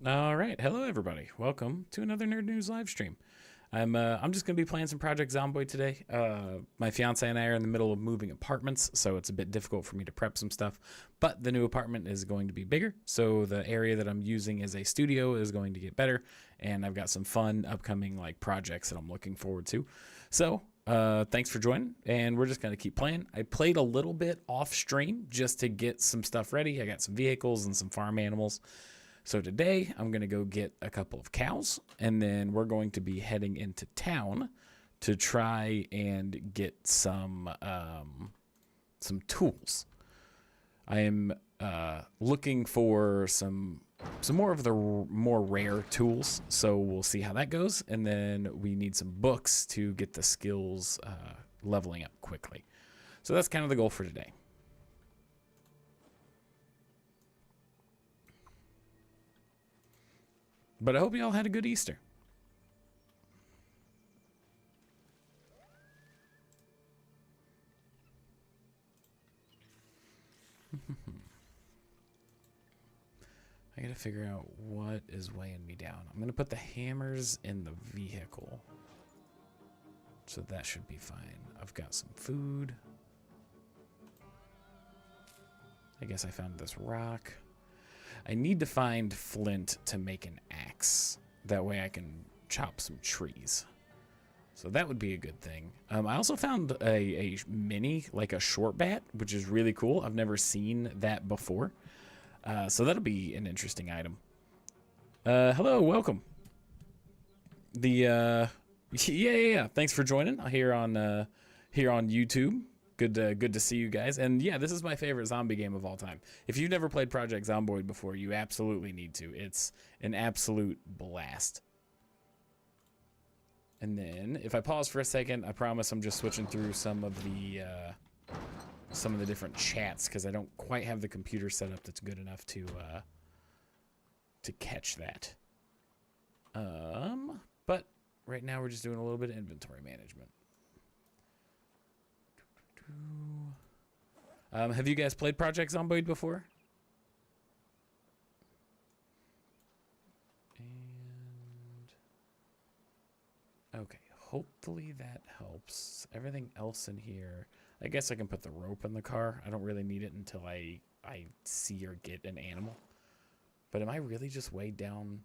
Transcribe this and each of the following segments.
All right, hello everybody. Welcome to another Nerd News live stream. I'm just gonna be playing some Project Zomboid today. My fiance and I are in the middle of moving apartments, so it's a bit difficult for me to prep some stuff. But the new apartment is going to be bigger, so the area that I'm using as a studio is going to get better, and I've got some fun upcoming projects that I'm looking forward to. So thanks for joining, and we're just gonna keep playing. I played a little bit off stream just to get some stuff ready. I got some vehicles and some farm animals. So today I'm going to go get a couple of cows, and then we're going to be heading into town to try and get some tools. I am looking for some more of the more rare tools, so we'll see how that goes. And then we need some books to get the skills leveling up quickly. So that's kind of the goal for today. But I hope you all had a good Easter. I gotta figure out what is weighing me down. I'm gonna put the hammers in the vehicle. So that should be fine. I've got some food. I guess I found this rock. I need to find flint to make an axe. That way I can chop some trees. So that would be a good thing. I also found a mini, like a short bat, which is really cool. I've never seen that before. So that'll be an interesting item. Hello, welcome. Yeah. Thanks for joining here on YouTube. Good to see you guys. And yeah, this is my favorite zombie game of all time. If you've never played Project Zomboid before, you absolutely need to. It's an absolute blast. And then if I pause for a second, I promise I'm just switching through some of the different chats because I don't quite have the computer set up that's good enough to catch that. But right now we're just doing a little bit of inventory management. Have you guys played Project Zomboid before? And okay, hopefully that helps. Everything else in here, I guess I can put the rope in the car. I don't really need it until I see or get an animal. But am I really just weighed down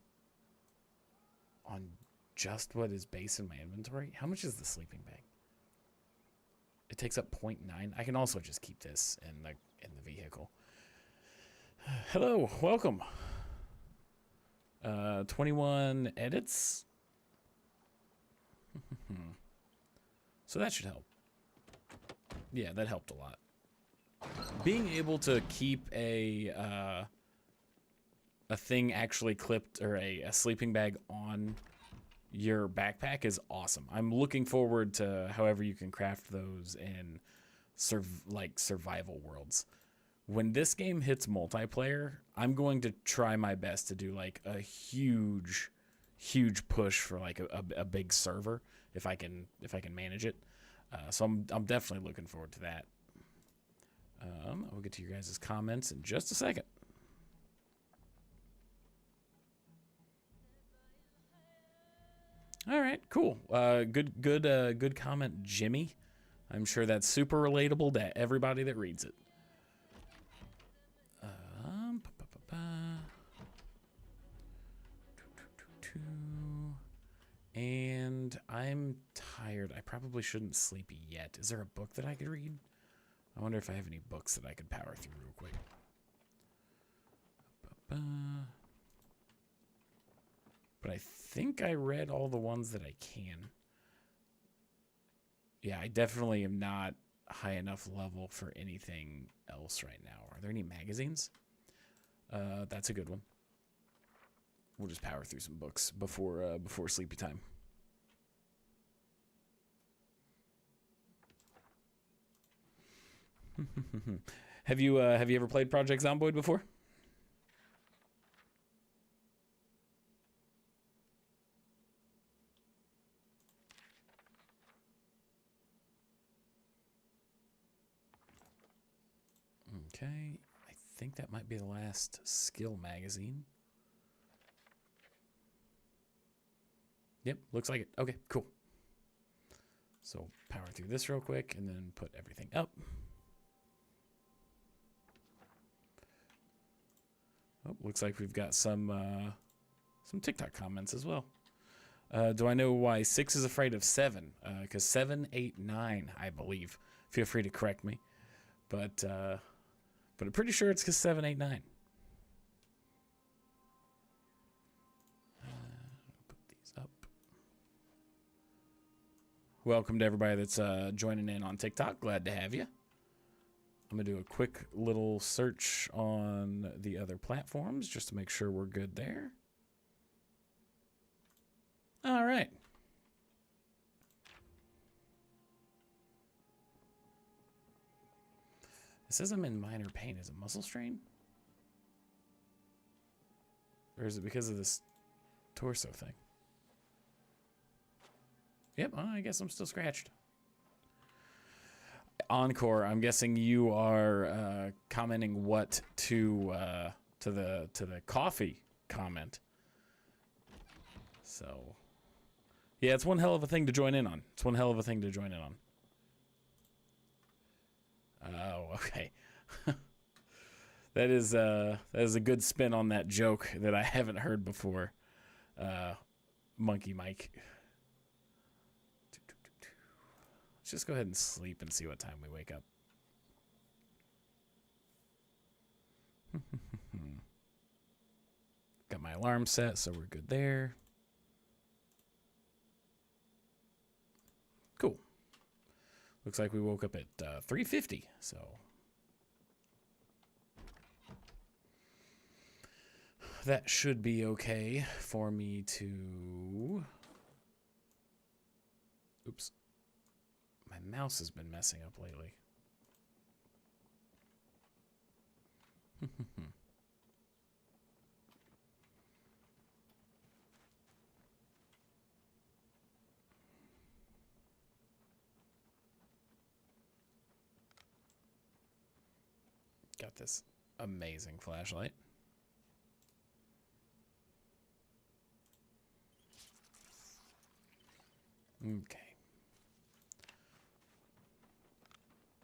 on just what is base in my inventory? How much is the sleeping bag? It takes up 0.9. I can also just keep this in the vehicle. Hello, welcome. 21 edits. So that should help. Yeah, that helped a lot. Being able to keep a thing actually clipped, or a sleeping bag on your backpack is awesome. I'm looking forward to however you can craft those in survival worlds. When this game hits multiplayer, I'm going to try my best to do like a huge push for like a big server if I can manage it. So I'm definitely looking forward to that. I'll get to your guys' comments in just a second. All right, cool. Good comment, Jimmy. I'm sure that's super relatable to everybody that reads it. And I'm tired. I probably shouldn't sleep yet. Is there a book that I could read? I wonder if I have any books that I could power through real quick. But I think I read all the ones that I can. Yeah, I definitely am not high enough level for anything else right now. Are there any magazines? That's a good one. We'll just power through some books before sleepy time. Have you ever played Project Zomboid before? Okay, I think that might be the last skill magazine. Yep, looks like it. Okay, cool. So power through this real quick and then put everything up. Oh, looks like we've got some TikTok comments as well. Do I know why 6 is afraid of 7? Because 7, 8, 9, I believe. Feel free to correct me. But I'm pretty sure it's because 7, 8, 9. Put these up. Welcome to everybody that's joining in on TikTok. Glad to have you. I'm going to do a quick little search on the other platforms just to make sure we're good there. All right. It says I'm in minor pain. Is it muscle strain? Or is it because of this torso thing? Yep, I guess I'm still scratched. Encore, I'm guessing you are commenting what to the coffee comment. So, yeah, it's one hell of a thing to join in on. Oh, okay. That is a good spin on that joke that I haven't heard before. Monkey Mike. Let's just go ahead and sleep and see what time we wake up. Got my alarm set, so we're good there. Cool. Looks like we woke up at 3:50, so that should be okay for me to... Oops. My mouse has been messing up lately. Got this amazing flashlight. Okay.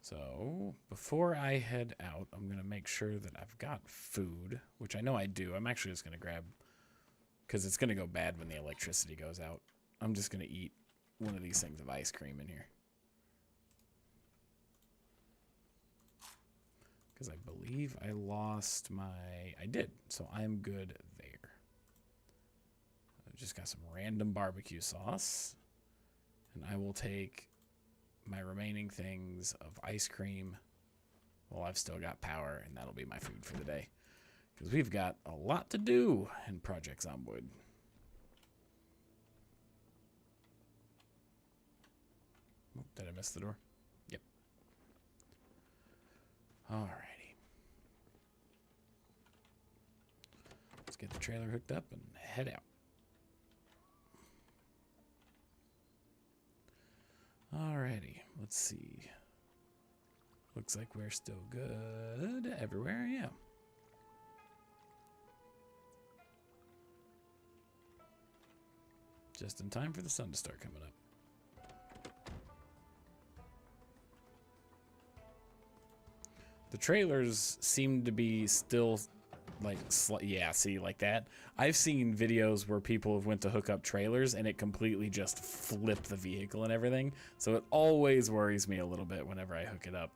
So, before I head out, I'm going to make sure that I've got food, which I know I do. I'm actually just going to grab, because it's going to go bad when the electricity goes out. I'm just going to eat one of these things of ice cream in here. Because I believe I lost my... I did, so I'm good there. I've just got some random barbecue sauce. And I will take my remaining things of ice cream while I've still got power, and that'll be my food for the day. Because we've got a lot to do in Project Zomboid. Oh, did I miss the door? Yep. Alrighty. Let's get the trailer hooked up and head out. Alrighty, let's see. Looks like we're still good everywhere, yeah. Just in time for the sun to start coming up. The trailers seem to be still like, yeah, see, like that. I've seen videos where people have went to hook up trailers and it completely just flipped the vehicle and everything. So it always worries me a little bit whenever I hook it up.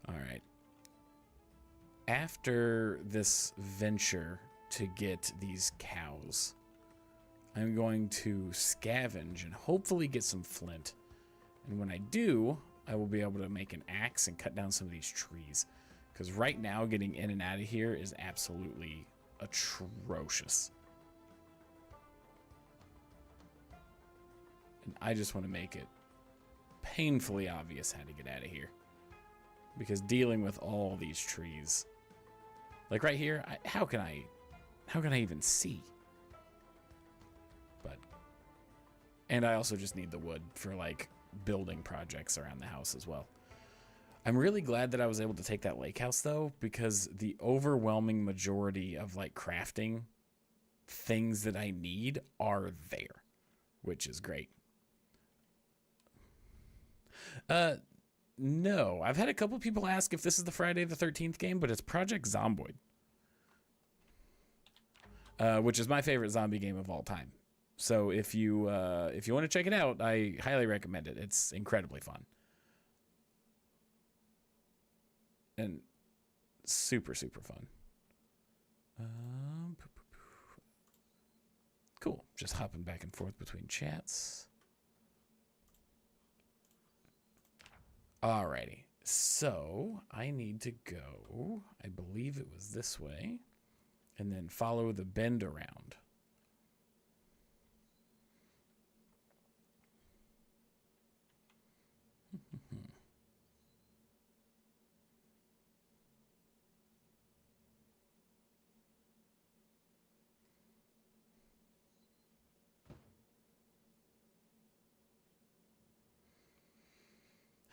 All right. After this venture to get these cows, I'm going to scavenge and hopefully get some flint. And when I do, I will be able to make an axe and cut down some of these trees. Because right now, getting in and out of here is absolutely atrocious. And I just want to make it painfully obvious how to get out of here. Because dealing with all these trees... Like right here, how can I even see? But... And I also just need the wood for, like, building projects around the house as well. I'm really glad that I was able to take that lake house though, because the overwhelming majority of like crafting things that I need are there, which is great. No, I've had a couple people ask if this is the Friday the 13th game, but it's Project Zomboid, which is my favorite zombie game of all time. So if you want to check it out, I highly recommend it. It's incredibly fun and super fun. Cool. Just hopping back and forth between chats. Alrighty. So I need to go, I believe it was this way, and then follow the bend around.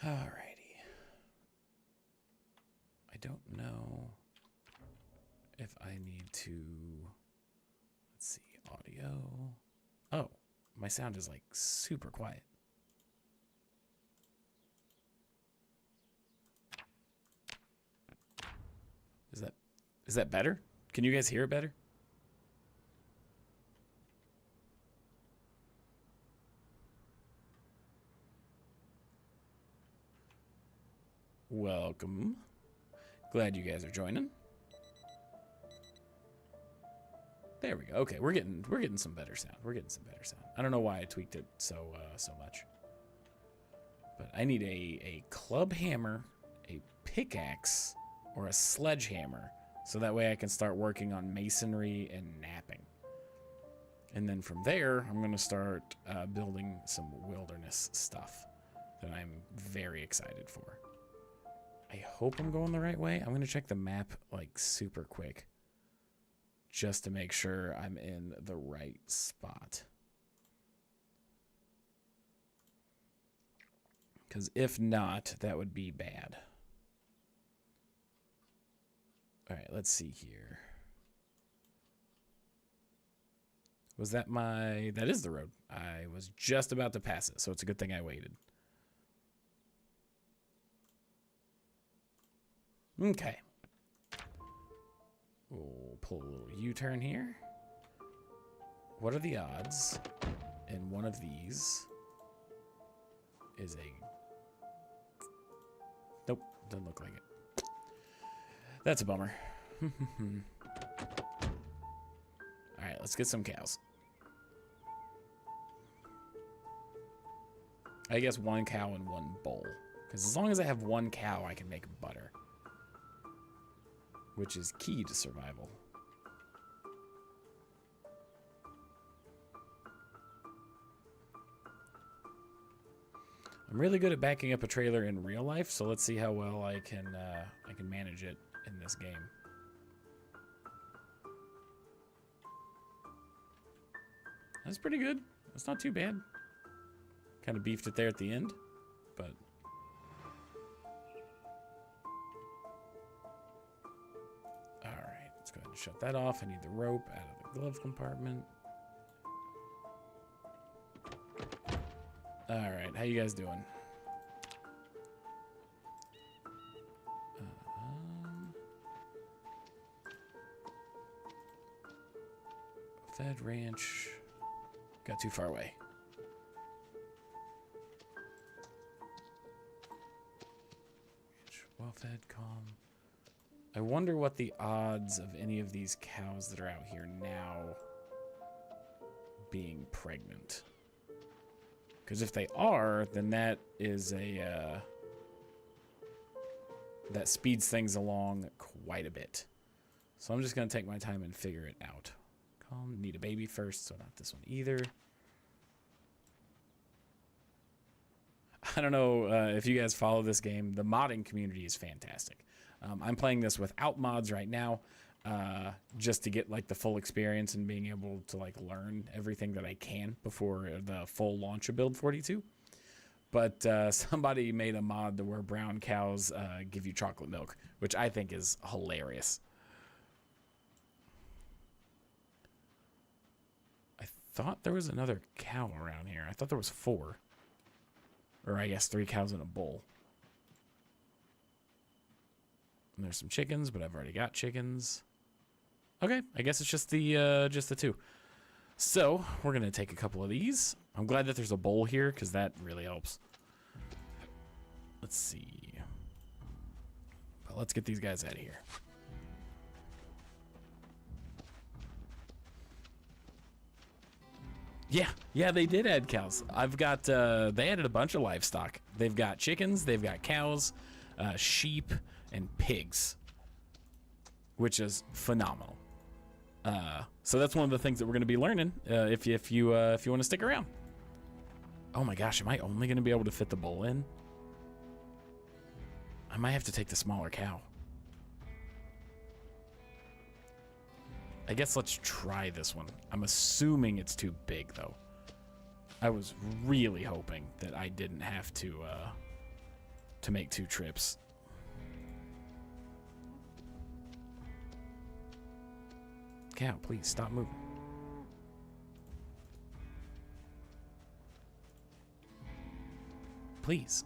Alrighty. I don't know if I need to, let's see, audio. Oh, my sound is like super quiet. Is that better? Can you guys hear it better? Welcome. Glad you guys are joining. There we go. Okay, we're getting some better sound. We're getting some better sound. I don't know why I tweaked it so much. But I need a club hammer, a pickaxe, or a sledgehammer, so that way I can start working on masonry and napping. And then from there, I'm going to start building some wilderness stuff that I'm very excited for. I hope I'm going the right way. I'm going to check the map like super quick just to make sure I'm in the right spot. Because if not, that would be bad. All right, let's see here. Was that my... That is the road. I was just about to pass it, so it's a good thing I waited. Okay. We'll pull a little U-turn here. What are the odds? And one of these is a... Nope, doesn't look like it. That's a bummer. Alright, let's get some cows. I guess one cow and one bull. Because as long as I have one cow, I can make butter. Which is key to survival. I'm really good at backing up a trailer in real life, so let's see how well I can manage it in this game. That's pretty good. That's not too bad. Kind of beefed it there at the end, but... Alright, let's go ahead and shut that off. I need the rope out of the glove compartment. Alright, how you guys doing? Fed ranch. Got too far away. Well fed, calm. I wonder what the odds of any of these cows that are out here now being pregnant. Because if they are, then that is a... that speeds things along quite a bit. So I'm just going to take my time and figure it out. Calm. Need a baby first, so not this one either. I don't know if you guys follow this game. The modding community is fantastic. I'm playing this without mods right now, just to get like the full experience and being able to like learn everything that I can before the full launch of Build 42. But somebody made a mod to where brown cows give you chocolate milk, which I think is hilarious. I thought there was another cow around here. I thought there was 4. Or I guess 3 cows in a bowl. And there's some chickens, but I've already got chickens. Okay, I guess it's just the 2. So we're gonna take a couple of these. I'm glad that there's a bowl here because that really helps. Let's see. But let's get these guys out of here. Yeah, they did add cows. I've got, they added a bunch of livestock. They've got chickens, they've got cows, sheep, and pigs, which is phenomenal. So that's one of the things that we're going to be learning if you want to stick around. Oh my gosh, am I only going to be able to fit the bull in? I might have to take the smaller cow. I guess let's try this one. I'm assuming it's too big, though. I was really hoping that I didn't have to make 2 trips. Cow, please stop moving. Please.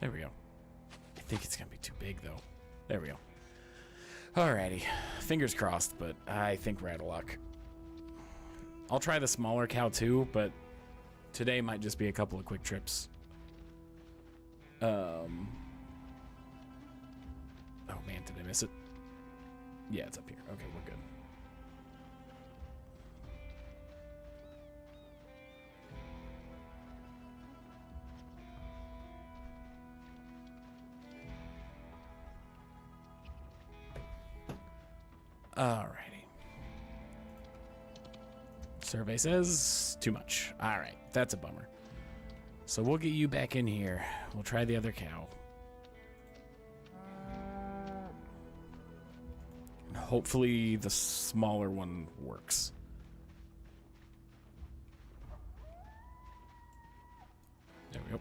There we go. I think it's gonna be too big, though. There we go. Alrighty. Fingers crossed, but I think we're out of luck. I'll try the smaller cow too, but today might just be a couple of quick trips. Oh man, did I miss it? Yeah, it's up here. Okay, we're good. Alrighty. Survey says too much. Alright, that's a bummer. So we'll get you back in here. We'll try the other cow. And hopefully the smaller one works. There we go.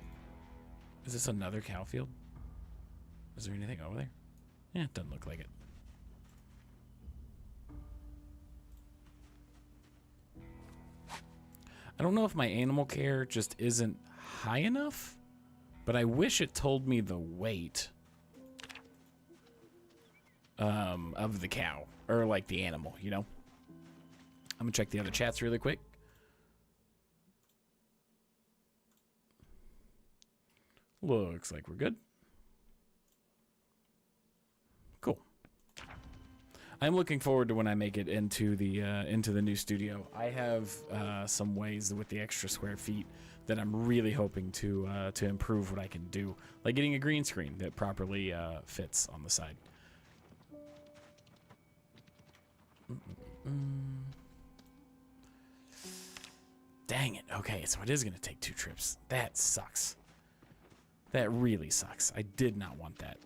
Is this another cow field? Is there anything over there? Yeah, it doesn't look like it. I don't know if my animal care just isn't high enough, but I wish it told me the weight of the cow, or like the animal, you know? I'm gonna check the other chats really quick. Looks like we're good. Cool. I'm looking forward to when I make it into the new studio. I have some ways with the extra square feet that I'm really hoping to improve what I can do, like getting a green screen that properly fits on the side. Dang it. Okay, so it is going to take 2 trips. That sucks. That really sucks. I did not want that.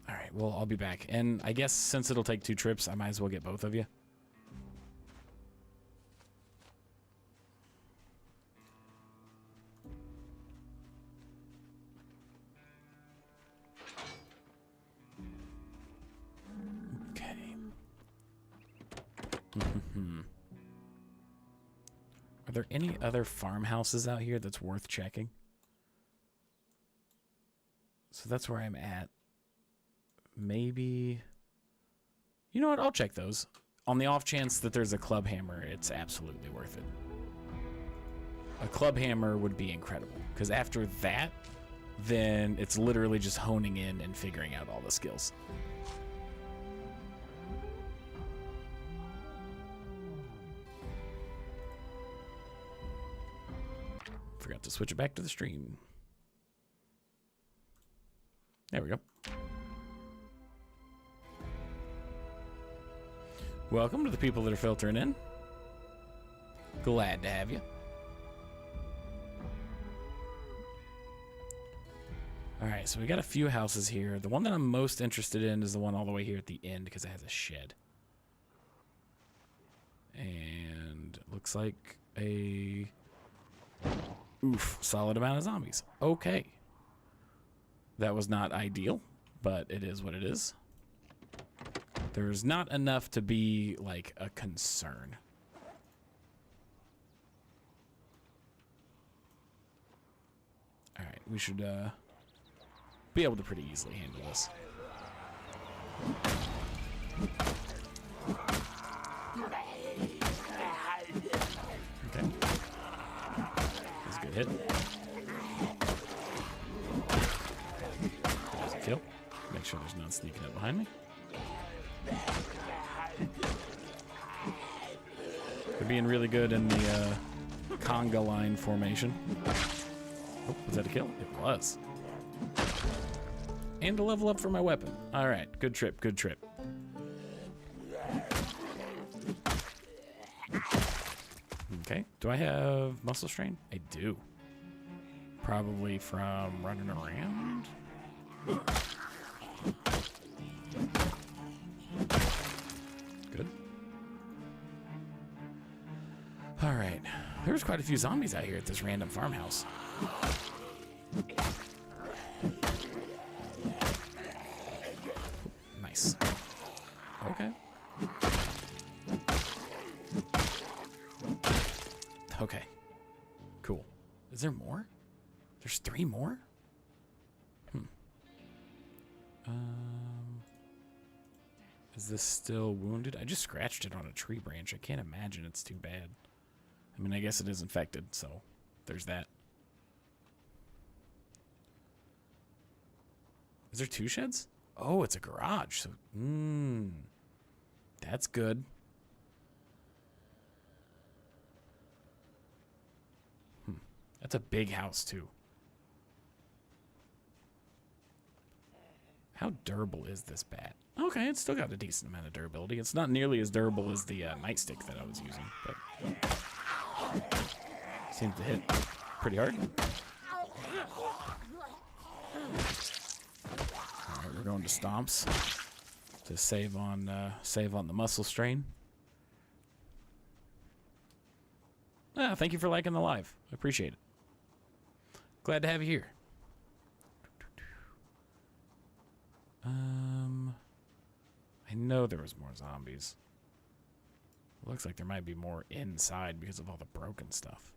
All right, well, I'll be back. And I guess since it'll take 2 trips, I might as well get both of you. Okay. Are there any other farmhouses out here that's worth checking? So that's where I'm at. Maybe, you know what, I'll check those. On the off chance that there's a club hammer, it's absolutely worth it. A club hammer would be incredible, because after that, then it's literally just honing in and figuring out all the skills. Forgot to switch it back to the stream. There we go. Welcome to the people that are filtering in. Glad to have you. All right, so we got a few houses here. The one that I'm most interested in is the one all the way here at the end because it has a shed. And Looks like a solid amount of zombies. Okay. That was not ideal, but it is what it is. There's not enough to be like a concern. All right, we should be able to pretty easily handle this. Okay. That's a good hit. There's a kill. Make sure there's none sneaking up behind me. They're being really good in the conga line formation. Oh, was that a kill? It was. And a level up for my weapon. All right, good trip, good trip. Okay, do I have muscle strain? I do. Probably from running around. Good. All right, there's quite a few zombies out here at this random farmhouse. Nice. Okay. Okay. Cool. Is there more? There's 3 more? Is this still wounded? I just scratched it on a tree branch. I can't imagine it's too bad. I mean, I guess it is infected, so there's that. Is there 2 sheds? Oh, it's a garage. So, that's good. That's a big house, too. How durable is this bat? Okay, it's still got a decent amount of durability. It's not nearly as durable as the nightstick that I was using, but seems to hit pretty hard. All right, we're going to stomps to save on the muscle strain. Thank you for liking the live. I appreciate it. Glad to have you here. I know there was more zombies. Looks like there might be more inside because of all the broken stuff.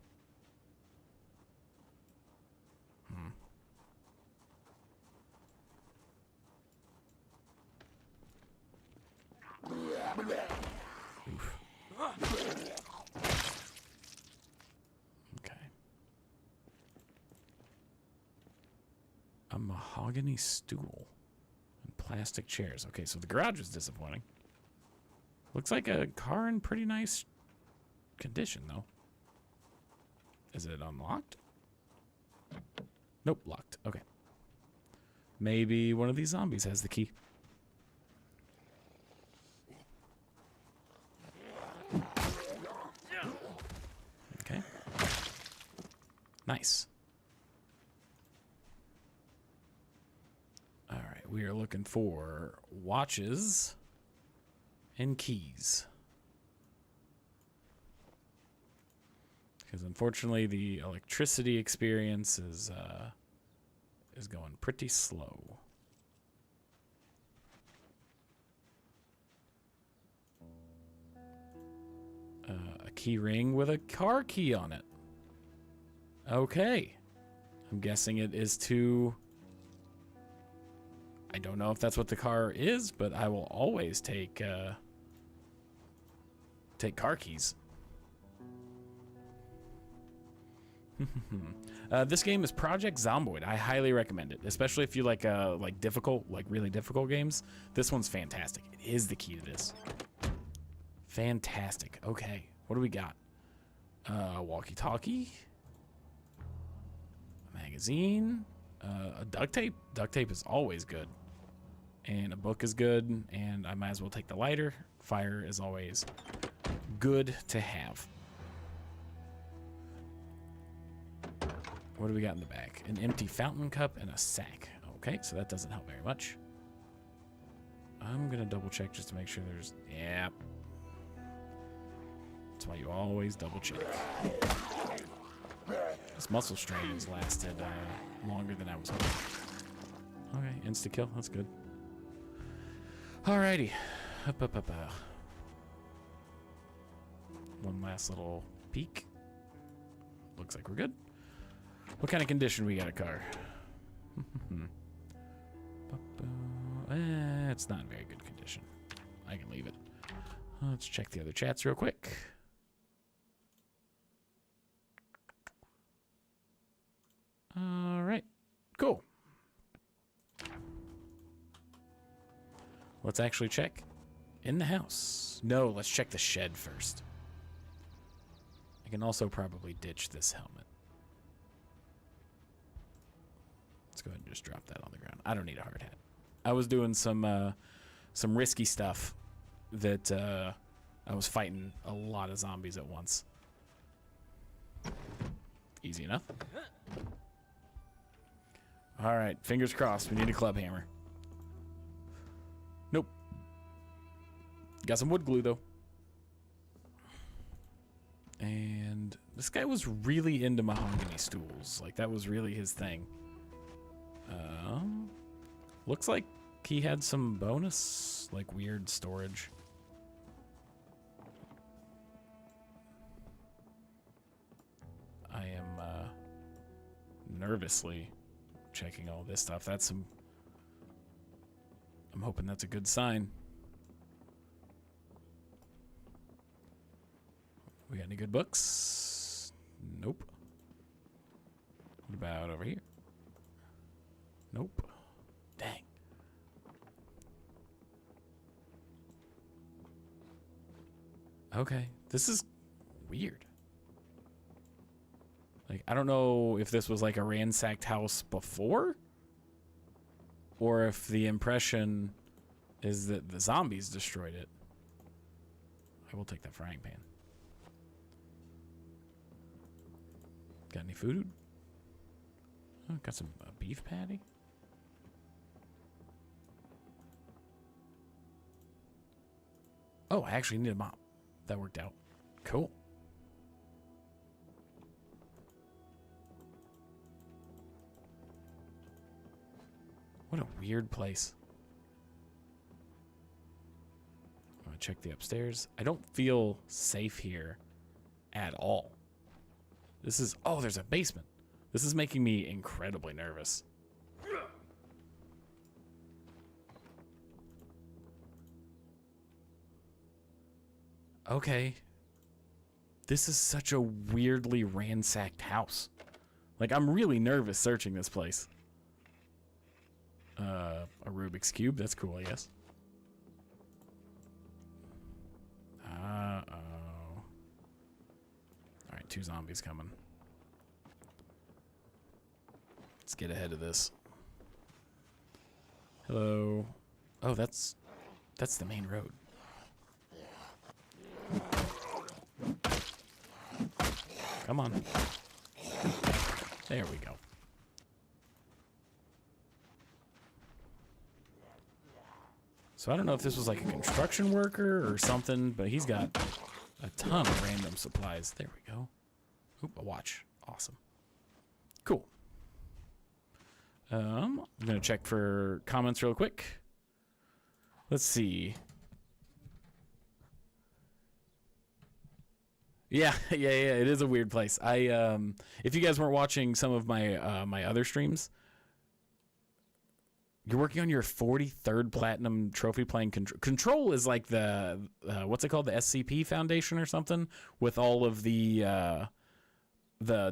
Oof. Okay. A mahogany stool. Plastic chairs. Okay, so the garage was disappointing. Looks like a car in pretty nice condition, though. Is it unlocked? Nope, locked. Okay. Maybe one of these zombies has the key. Okay. Nice. We are looking for watches and keys. Because unfortunately the electricity experience is going pretty slow. A key ring with a car key on it. Okay. I'm guessing it is to... I don't know if that's what the car is, but I will always take car keys. This game is Project Zomboid. I highly recommend it, especially if you like difficult, really difficult games. This one's fantastic. It is the key to this. Fantastic. Okay, what do we got? Walkie-talkie, a magazine, a duct tape. Duct tape is always good. And a book is good, and I might as well take the lighter. Fire is always good to have. What do we got in the back? An empty fountain cup and a sack. Okay, so that doesn't help very much. I'm gonna double check just to make sure there's... Yeah. That's why you always double check. This muscle strain has lasted longer than I was hoping. Okay, insta-kill. That's good. Alrighty. Up. One last little peek. Looks like we're good. What kind of condition we got a car? It's not in very good condition. I can leave it. Let's check the other chats real quick. All right, cool. Let's actually check in the house. No, let's check the shed first. I can also probably ditch this helmet. Let's go ahead and just drop that on the ground. I don't need a hard hat. I was doing some risky stuff that I was fighting a lot of zombies at once. Easy enough. All right, fingers crossed. We need a club hammer. Nope. Got some wood glue, though. And this guy was really into mahogany stools. Like, that was really his thing. Looks like he had some bonus, like, weird storage. I am nervously checking all this stuff. That's some... I'm hoping that's a good sign. We got any good books? Nope. What about over here? Nope. Dang. Okay, this is weird. Like, I don't know if this was like a ransacked house before, or if the impression is that the zombies destroyed it. I will take that frying pan. Got any food? Oh, got some beef patty. Oh, I actually need a mop. That worked out. Cool. What a weird place. I'm gonna check the upstairs. I don't feel safe here at all. This is... Oh, there's a basement. This is making me incredibly nervous. Okay. This is such a weirdly ransacked house. Like, I'm really nervous searching this place. A Rubik's Cube. That's cool, I guess. Uh-oh. Alright, 2 zombies coming. Let's get ahead of this. Hello. Oh, that's the main road. Come on. There we go. So I don't know if this was like a construction worker or something, but he's got a ton of random supplies. There we go. Oop, a watch. Awesome. Cool. I'm going to check for comments real quick. Let's see. Yeah, it is a weird place. If you guys weren't watching some of my my other streams, you're working on your 43rd platinum trophy playing Control is like the what's it called, the SCP Foundation or something, with all of the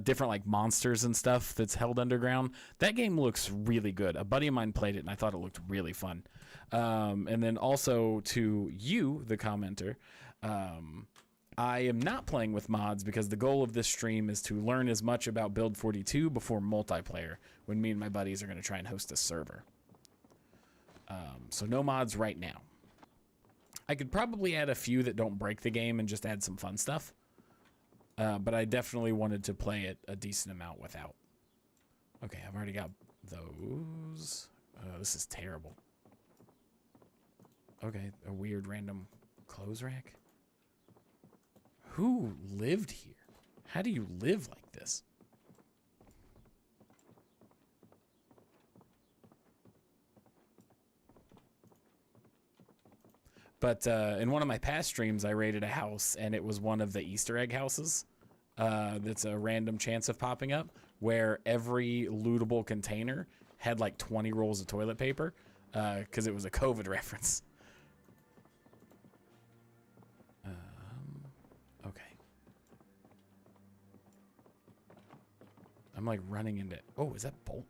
different like monsters and stuff that's held underground. That game looks really good. A buddy of mine played it and I thought it looked really fun. And then also to you, the commenter, I am not playing with mods because the goal of this stream is to learn as much about Build 42 before multiplayer, when me and my buddies are going to try and host a server. So no mods right now. I could probably add a few that don't break the game and just add some fun stuff. But I definitely wanted to play it a decent amount without. Okay, I've already got those. This is terrible. Okay, a weird random clothes rack. Who lived here? How do you live like this? But in one of my past streams, I raided a house, and it was one of the Easter egg houses. That's a random chance of popping up, where every lootable container had like 20 rolls of toilet paper, because it was a COVID reference. Okay. I'm like running into... Oh, is that bolt?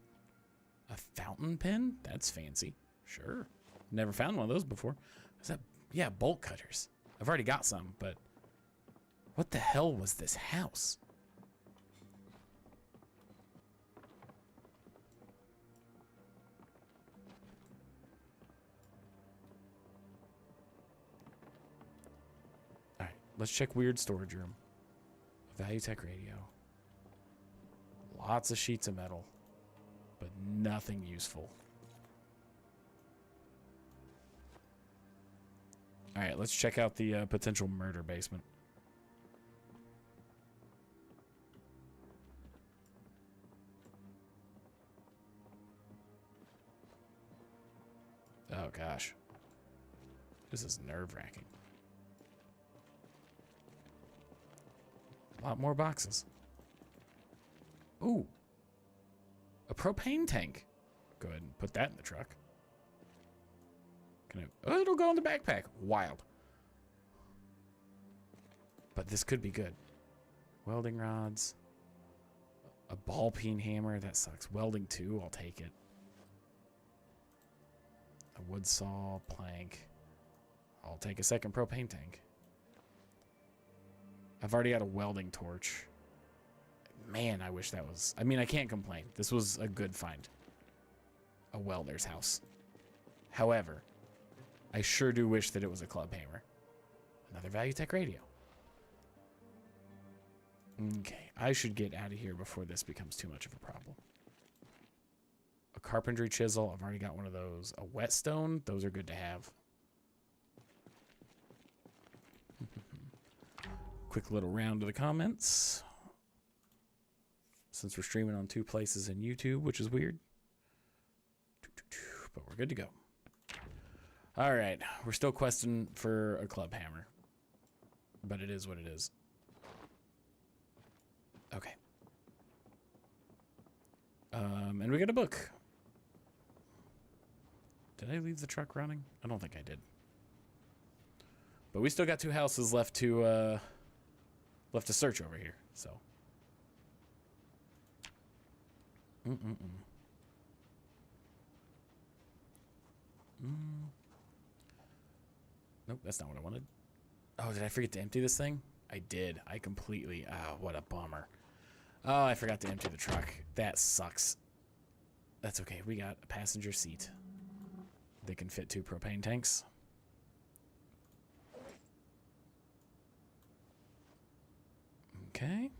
A fountain pen? That's fancy. Sure. Never found one of those before. Is that... Yeah, bolt cutters. I've already got some, but... What the hell was this house? Alright, let's check weird storage room. Value Tech radio. Lots of sheets of metal, but nothing useful. All right, let's check out the potential murder basement. Oh gosh, this is nerve-wracking. A lot more boxes. Ooh, a propane tank. Go ahead and put that in the truck. Can I? Oh, it'll go in the backpack. Wild. But this could be good. Welding rods. A ball peen hammer. That sucks. Welding 2. I'll take it. A wood saw. Plank. I'll take a second propane tank. I've already got a welding torch. Man, I wish that was... I mean, I can't complain. This was a good find. A welder's house. However, I sure do wish that it was a club hammer. Another Value Tech radio. Okay, I should get out of here before this becomes too much of a problem. A carpentry chisel. I've already got one of those. A whetstone. Those are good to have. Quick little round of the comments. Since we're streaming on 2 places in YouTube, which is weird. But we're good to go. All right. We're still questing for a club hammer. But it is what it is. Okay. And we got a book. Did I leave the truck running? I don't think I did. But we still got 2 houses left to search over here, so. Nope, that's not what I wanted. Oh, did I forget to empty this thing? I did. I completely... Oh, what a bummer. Oh, I forgot to empty the truck. That sucks. That's okay. We got a passenger seat. They can fit 2 propane tanks. Okay.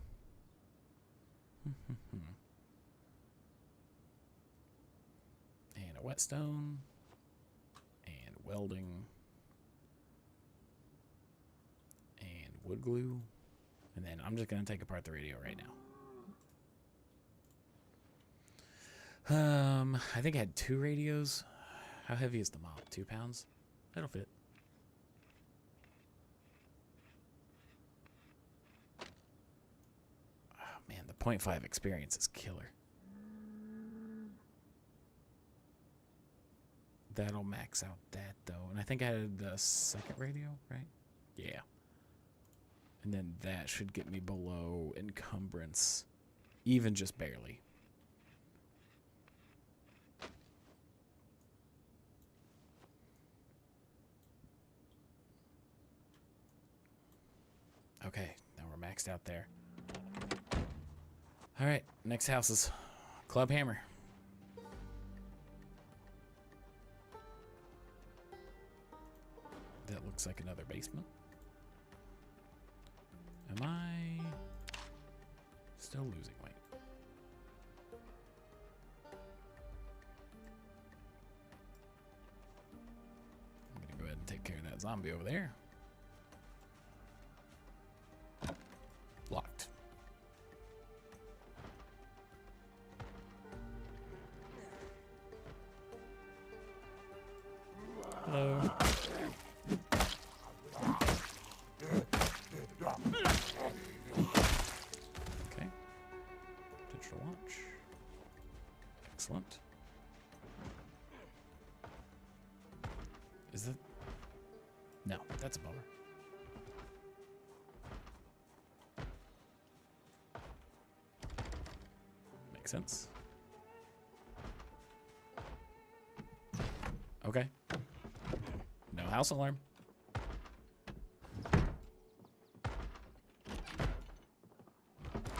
And a whetstone. And welding. And wood glue. And then I'm just going to take apart the radio right now. I think I had 2 radios. How heavy is the mop? 2 pounds? That'll fit. Oh, man, the 0.5 experience is killer. That'll max out that, though. And I think I had the second radio, right? Yeah. And then that should get me below encumbrance. Even just barely. Okay, now we're maxed out there. All right, next house is Club Hammer. That looks like another basement. Am I still losing weight? I'm gonna go ahead and take care of that zombie over there. Hello. Okay. Digital watch. Excellent. Is that... No, that's a bummer. Makes sense. Okay. No house alarm.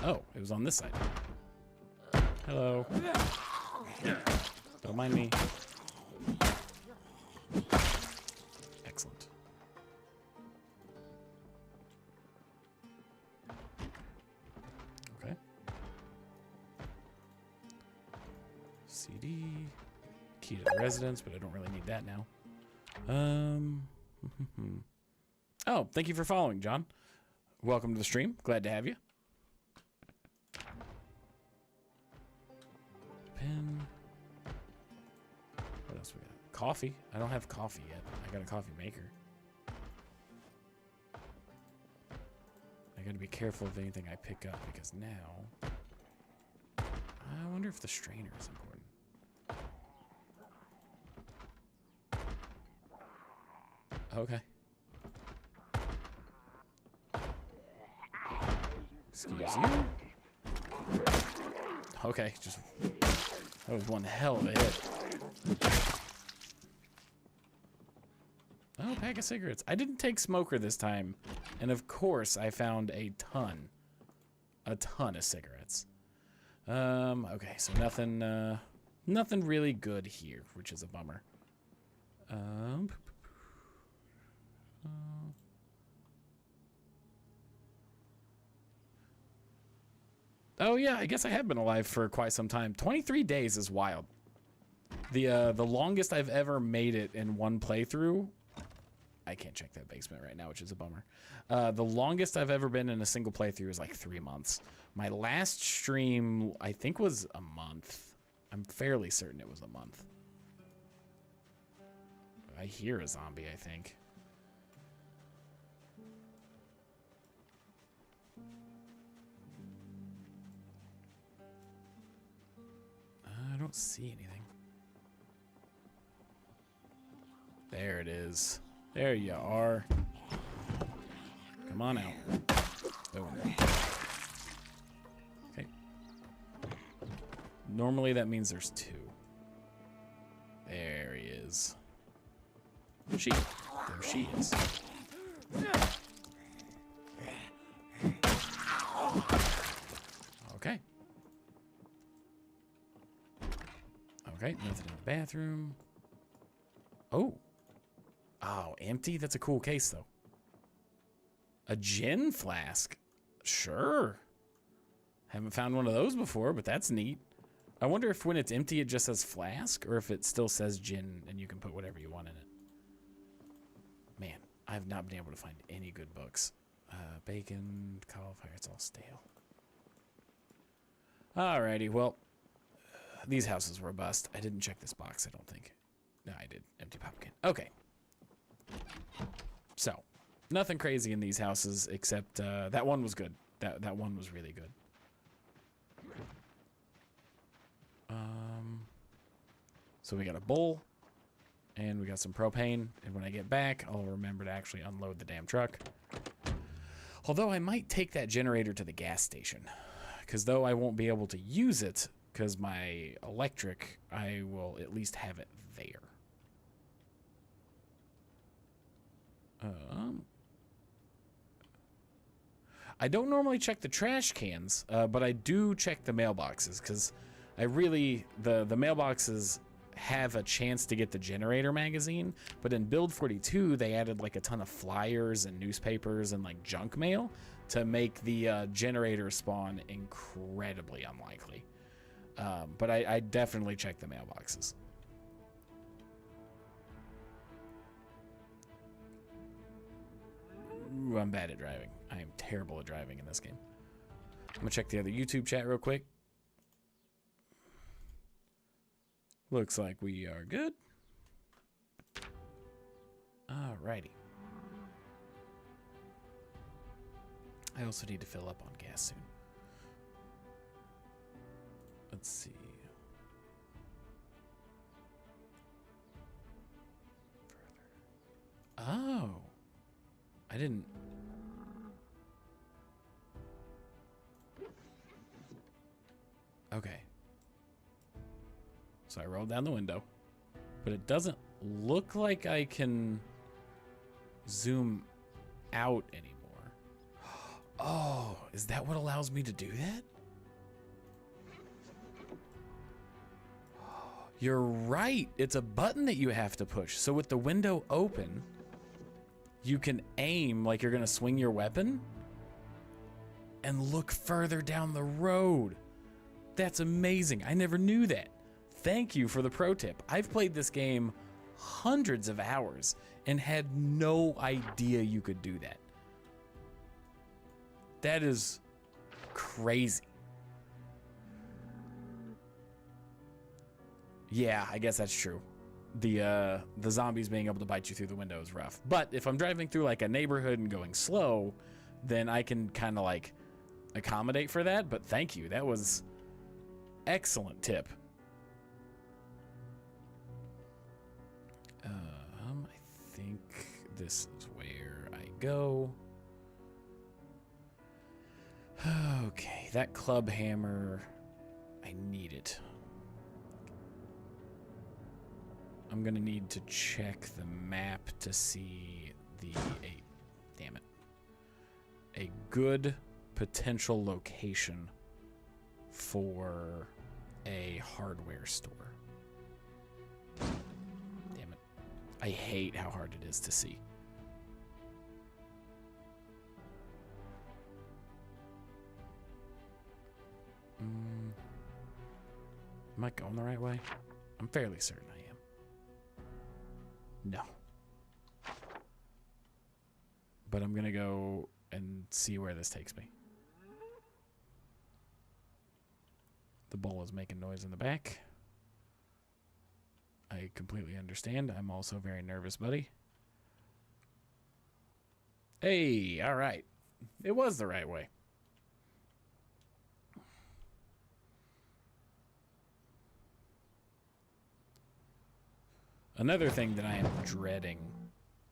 Oh, it was on this side. Hello. Don't mind me. Excellent. Okay. CD. Key to the residence, but I don't really need that now. Oh, thank you for following, John. Welcome to the stream. Glad to have you. Pen. What else we got? Coffee. I don't have coffee yet. I got a coffee maker. I gotta be careful of anything I pick up because now I wonder if the strainer is important. Okay. Excuse you. Okay, just that was one hell of a hit. Oh, pack of cigarettes. I didn't take smoker this time, and of course I found a ton of cigarettes. Okay, so nothing really good here, which is a bummer. Oh yeah, I guess I have been alive for quite some time. 23 days is wild. The longest I've ever made it in one playthrough. I can't check that basement right now, which is a bummer. The longest I've ever been in a single playthrough is like 3 months. My last stream, I think, was a month. I'm fairly certain it was a month. I hear a zombie, I think. I don't see anything. There it is. There you are. Come on out. Oh. Okay. Normally that means there's 2. There he is. There she is. Okay. Okay, nothing in the bathroom. Oh. Oh, empty? That's a cool case, though. A gin flask? Sure. Haven't found one of those before, but that's neat. I wonder if when it's empty, it just says flask, or if it still says gin and you can put whatever you want in it. Man, I've not been able to find any good books. Bacon, cauliflower, it's all stale. Alrighty, well, these houses were a bust. I didn't check this box, I don't think. No, I did. Empty pumpkin. Okay. So, nothing crazy in these houses, except that one was good. That one was really good. So we got a bowl, and we got some propane, and when I get back, I'll remember to actually unload the damn truck. Although I might take that generator to the gas station, because though I won't be able to use it, because my electric, I will at least have it there. I don't normally check the trash cans, but I do check the mailboxes, because I really, the mailboxes have a chance to get the generator magazine, but in Build 42 they added like a ton of flyers and newspapers and like junk mail to make the generator spawn incredibly unlikely. But I definitely check the mailboxes. Ooh, I'm bad at driving. I am terrible at driving in this game. I'm gonna check the other YouTube chat real quick. Looks like we are good. Alrighty. I also need to fill up on gas soon. Let's see. Further. Oh. I didn't. Okay. So I rolled down the window, but it doesn't look like I can zoom out anymore. Oh, is that what allows me to do that? You're right. It's a button that you have to push. So with the window open, you can aim like you're going to swing your weapon and look further down the road. That's amazing. I never knew that. Thank you for the pro tip. I've played this game hundreds of hours and had no idea you could do that. That is crazy. Yeah, I guess that's true. The zombies being able to bite you through the window is rough. But if I'm driving through like a neighborhood and going slow, then I can kind of like accommodate for that. But thank you. That was excellent tip. I think this is where I go. Okay, that club hammer, I need it. I'm gonna need to check the map to see damn it, a good potential location for a hardware store. Damn it. I hate how hard it is to see. Am I going the right way? I'm fairly certain I am. No. But I'm gonna go and see where this takes me. The bowl is making noise in the back. I completely understand. I'm also very nervous, buddy. Hey, all right. It was the right way. Another thing that I am dreading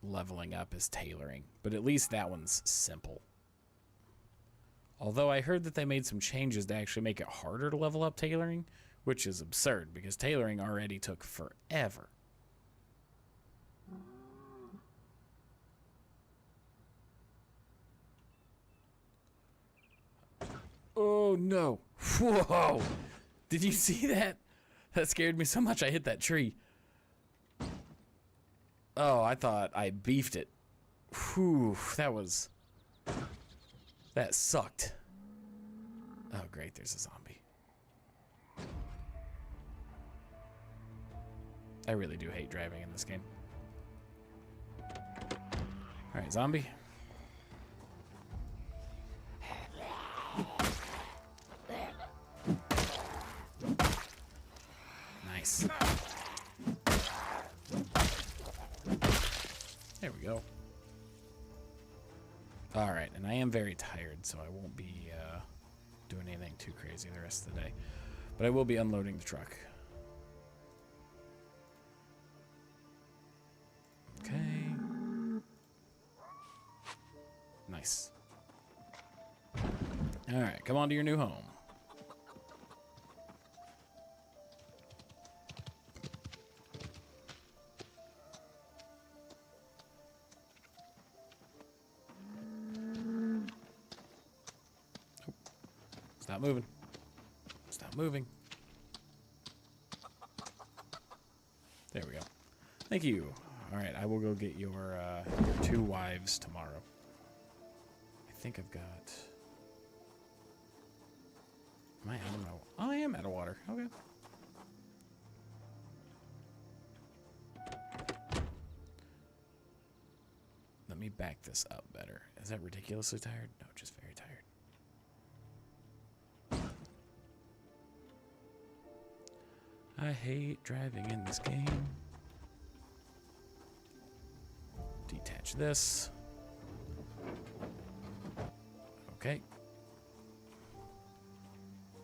leveling up is tailoring, but at least that one's simple. Although I heard that they made some changes to actually make it harder to level up tailoring, which is absurd because tailoring already took forever. Oh no. Whoa. Did you see that? That scared me so much I hit that tree. Oh, I thought I beefed it. Whew, that sucked. Oh, great, there's a zombie. I really do hate driving in this game. All right, zombie. Nice. There we go. All right, and I am very tired, so I won't be doing anything too crazy the rest of the day. But I will be unloading the truck. Okay. Nice. All right, come on to your new home. Stop moving. Stop moving. There we go. Thank you. All right, I will go get your 2 wives tomorrow. I think I've got... Am I out of water? Oh, I am out of water. Okay. Let me back this up better. Is that ridiculously tired? No, just very tired. I hate driving in this game. Detach this. Okay.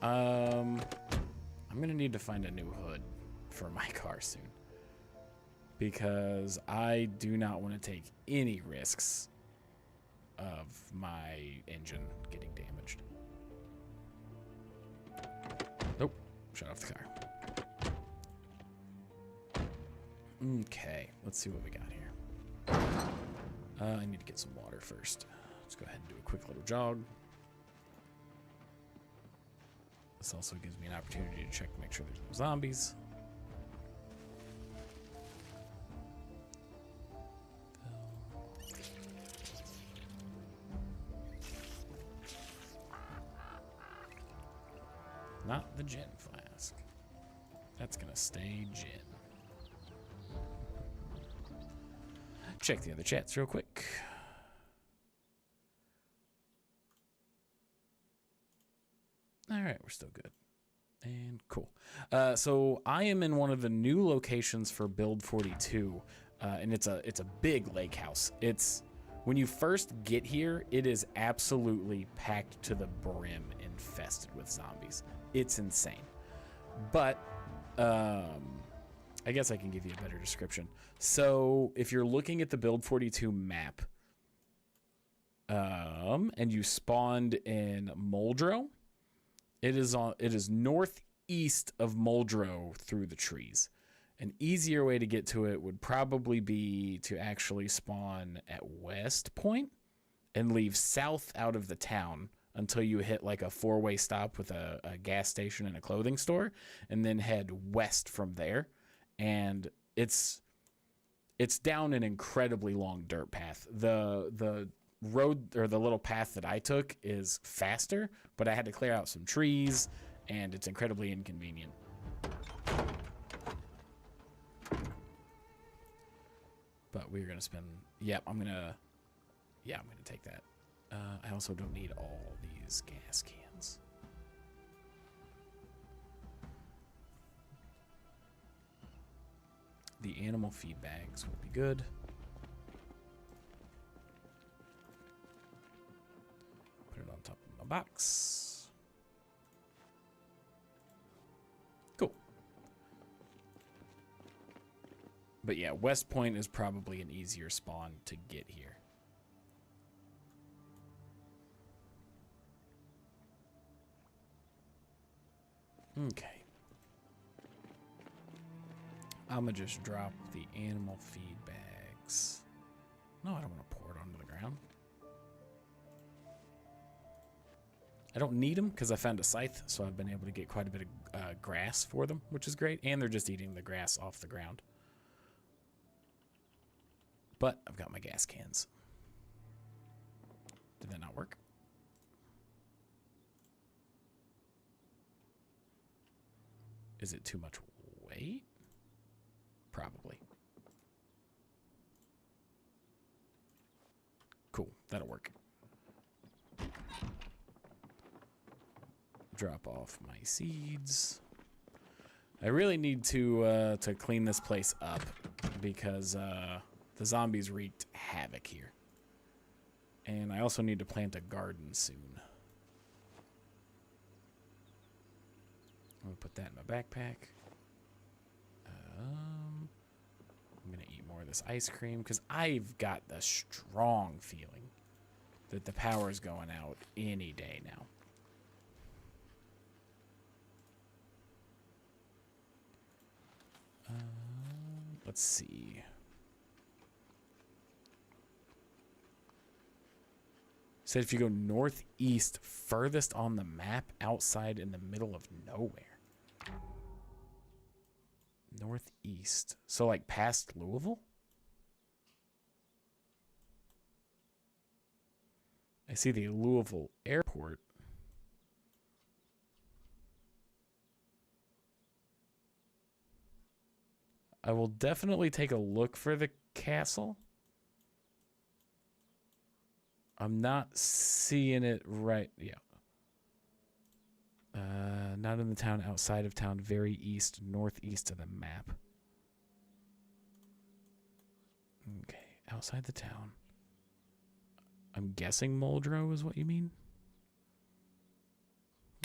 I'm gonna need to find a new hood for my car soon, because I do not want to take any risks of my engine getting damaged. Nope, shut off the car. Okay, let's see what we got here. I need to get some water first. Let's go ahead and do a quick little jog. This also gives me an opportunity to check to make sure there's no zombies. Not the gin flask. That's gonna stay gin. Check the other chats real quick. All right, we're still good. And cool. So I am in one of the new locations for Build 42, and it's a big lake house. It's when you first get here, it is absolutely packed to the brim, infested with zombies. It's insane. But I guess I can give you a better description. So if you're looking at the Build 42 map, and you spawned in Muldrow, it is northeast of Muldrow through the trees. An easier way to get to it would probably be to actually spawn at West Point and leave south out of the town until you hit like a 4-way stop with a gas station and a clothing store, and then head west from there. And it's down an incredibly long dirt path. The road, or the little path that I took, is faster, but I had to clear out some trees, and it's incredibly inconvenient. But we're gonna spend. Yep, I'm gonna take that. I also don't need all these gas cans. The animal feed bags will be good. Put it on top of my box. Cool. But yeah, West Point is probably an easier spawn to get here. Okay. I'm gonna just drop the animal feed bags. No, I don't want to pour it onto the ground. I don't need them because I found a scythe, so I've been able to get quite a bit of grass for them, which is great. And they're just eating the grass off the ground. But I've got my gas cans. Did that not work? Is it too much weight? Probably. Cool, that'll work. Drop off my seeds. I really need to clean this place up because the zombies wreaked havoc here. And I also need to plant a garden soon. I'm gonna put that in my backpack. I'm gonna eat more of this ice cream because I've got a strong feeling that the power is going out any day now. Let's see. Said if you go northeast, furthest on the map, outside in the middle of nowhere. Northeast. So like past Louisville? I see the Louisville airport. I will definitely take a look for the castle. I'm not seeing it right. Yeah. Not in the town, outside of town, very east, northeast of the map. Okay. outside the town. I'm guessing Muldrow is what you mean.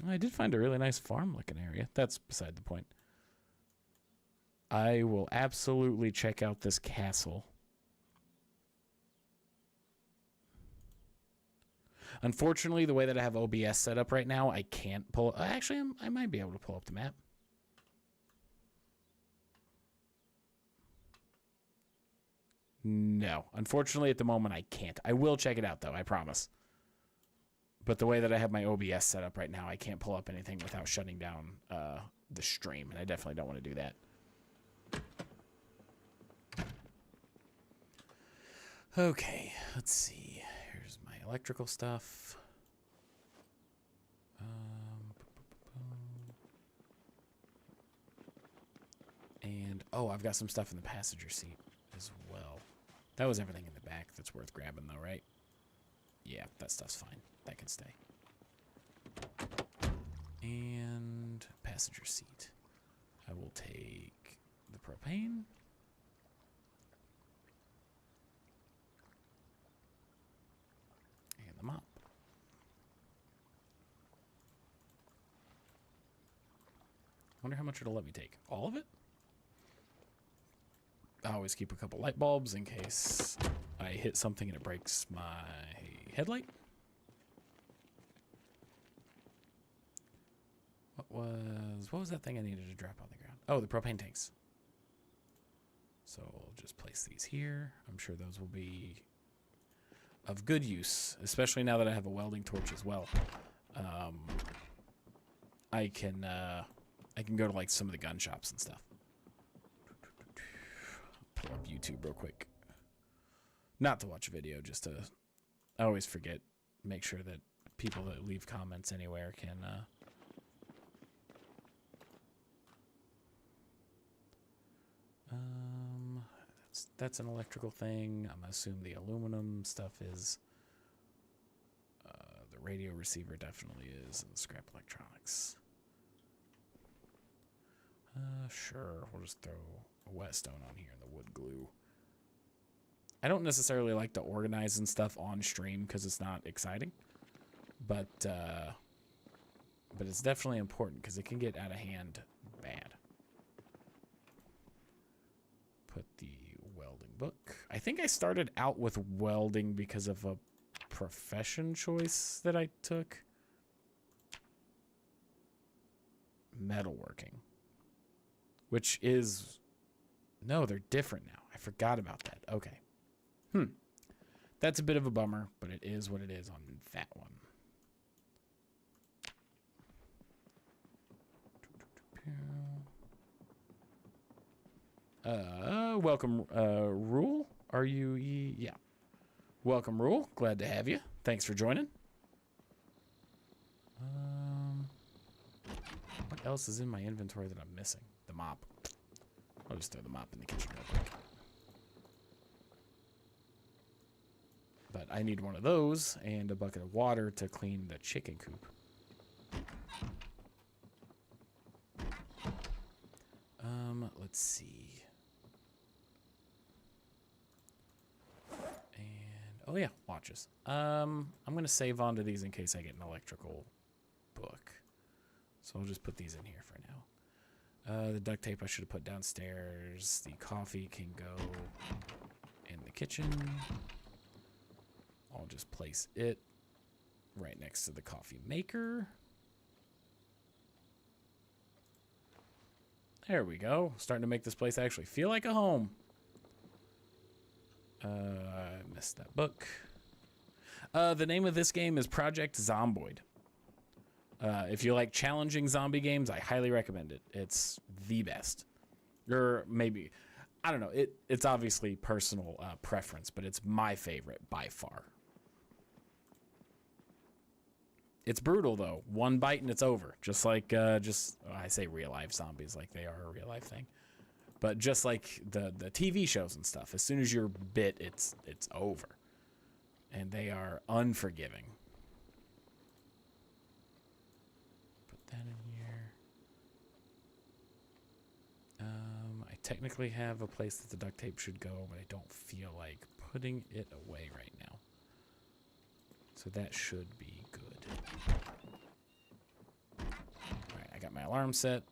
I did find a really nice farm-looking area. That's beside the point. I will absolutely check out this castle. Unfortunately, the way that I have OBS set up right now, I can't pull... Actually, I might be able to pull up the map. No. Unfortunately, at the moment, I can't. I will check it out, though. I promise. But the way that I have my OBS set up right now, I can't pull up anything without shutting down the stream, and I definitely don't want to do that. Okay, let's see. Here's my electrical stuff. And, oh, I've got some stuff in the passenger seat as well. That was everything in the back that's worth grabbing, though, right? Yeah, that stuff's fine. That can stay. And passenger seat. I will take the propane. And the mop. Wonder how much it'll let me take. All of it? I always keep a couple light bulbs in case I hit something and it breaks my headlight. What was that thing I needed to drop on the ground? Oh, the propane tanks. So we'll just place these here. I'm sure those will be of good use, especially now that I have a welding torch as well. I can go to like some of the gun shops and stuff. Pull up YouTube real quick. Not to watch a video, just to... I always forget. Make sure that people that leave comments anywhere can... that's an electrical thing. I'm gonna assume the aluminum stuff is... the radio receiver definitely is, and scrap electronics. Sure, we'll just throw a wet stone on here and the wood glue. I don't necessarily like to organize and stuff on stream because it's not exciting, but it's definitely important because it can get out of hand bad. Put the welding book. I think I started out with welding because of a profession choice that I took. Metalworking. Which is... No, they're different now. I forgot about that. Okay. That's a bit of a bummer, but it is what it is on that one. Welcome, Rule. Are you... Yeah. Welcome, Rule. Glad to have you. Thanks for joining. What else is in my inventory that I'm missing? The mop. I'll just throw the mop in the kitchen real quick. But I need one of those and a bucket of water to clean the chicken coop. Let's see. And, oh yeah, watches. I'm going to save onto these in case I get an electrical book. So I'll just put these in here for now. The duct tape I should have put downstairs. The coffee can go in the kitchen. I'll just place it right next to the coffee maker. There we go. Starting to make this place actually feel like a home. I missed that book. The name of this game is Project Zomboid. If you like challenging zombie games, I highly recommend it. It's the best. Or maybe, I don't know. It's obviously personal preference, but it's my favorite by far. It's brutal, though. One bite and it's over. Just like, I say real-life zombies like they are a real-life thing. But just like the TV shows and stuff, as soon as you're bit, it's over. And they are unforgiving. Put that in here. I technically have a place that the duct tape should go, but I don't feel like putting it away right now. So that should be good. Alright, I got my alarm set.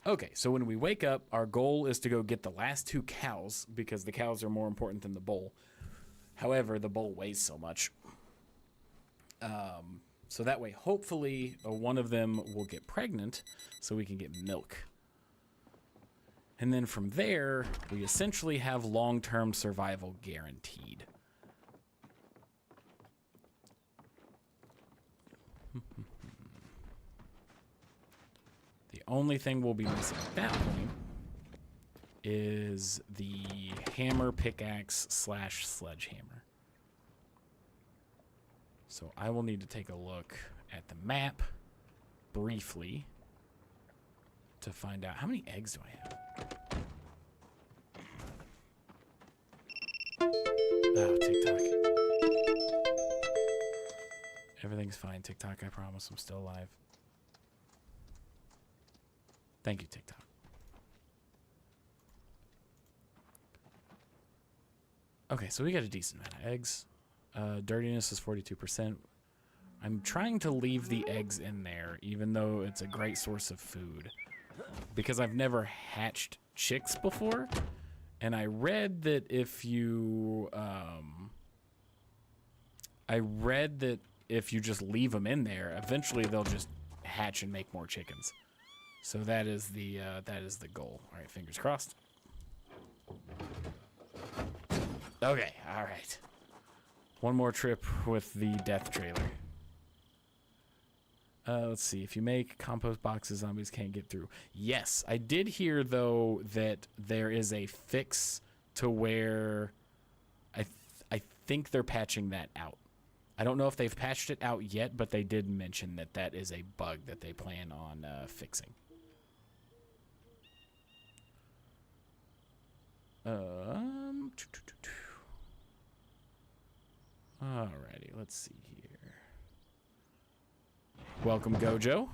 Okay, so when we wake up, our goal is to go get the last 2 cows, because the cows are more important than the bull. However, the bull weighs so much. So that way, hopefully, one of them will get pregnant, so we can get milk. And then from there, we essentially have long-term survival guaranteed. The only thing we'll be missing at that point is the hammer, pickaxe / sledgehammer. So I will need to take a look at the map briefly to find out how many eggs do I have. Oh, TikTok. Everything's fine, TikTok. I promise I'm still alive. Thank you, TikTok. Okay, so we got a decent amount of eggs. Dirtiness is 42%. I'm trying to leave the eggs in there, even though it's a great source of food, because I've never hatched chicks before. And I read that if you, just leave them in there, eventually they'll just hatch and make more chickens. So that is the goal. All right, fingers crossed. Okay, all right. One more trip with the death trailer. Let's see. If you make compost boxes, zombies can't get through. Yes, I did hear, though, that there is a fix to where I think they're patching that out. I don't know if they've patched it out yet, but they did mention that that is a bug that they plan on fixing. Alrighty, let's see here. Welcome, Gojo.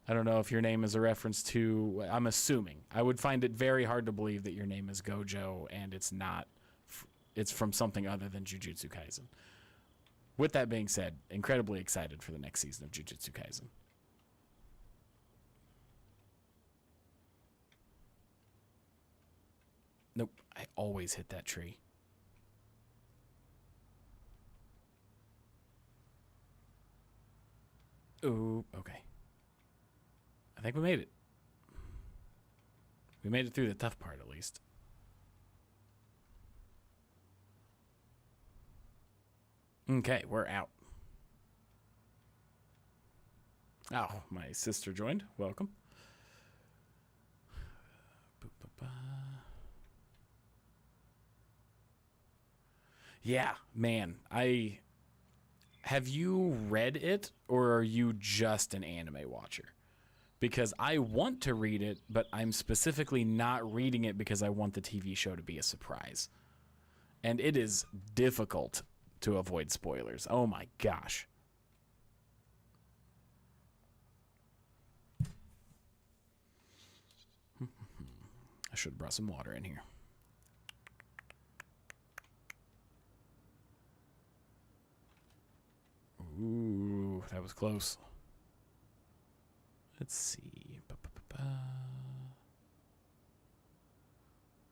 I don't know if your name is a reference to... I'm assuming. I would find it very hard to believe that your name is Gojo and it's not... It's from something other than Jujutsu Kaisen. With that being said, incredibly excited for the next season of Jujutsu Kaisen. Nope, I always hit that tree. Ooh, okay. I think we made it. We made it through the tough part, at least. Okay, we're out. Oh, my sister joined. Welcome. Yeah, man. Have you read it, or are you just an anime watcher? Because I want to read it, but I'm specifically not reading it because I want the TV show to be a surprise. And it is difficult to avoid spoilers. Oh my gosh. I should have brought some water in here. Ooh, that was close. Let's see.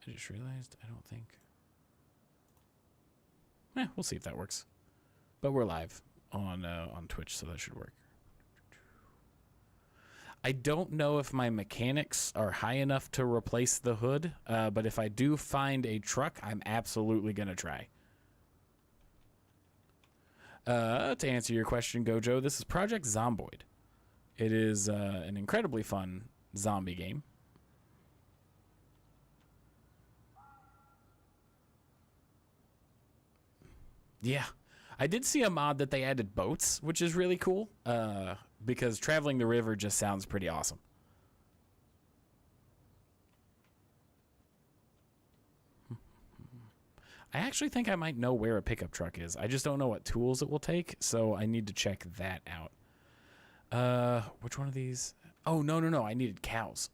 I just realized I don't think... we'll see if that works. But we're live on Twitch, so that should work. I don't know if my mechanics are high enough to replace the hood, but if I do find a truck, I'm absolutely going to try. To answer your question, Gojo, this is Project Zomboid. It is an incredibly fun zombie game. Yeah. I did see a mod that they added boats, which is really cool, because traveling the river just sounds pretty awesome. I actually think I might know where a pickup truck is. I just don't know what tools it will take, so I need to check that out. Which one of these? Oh, no. I needed cows.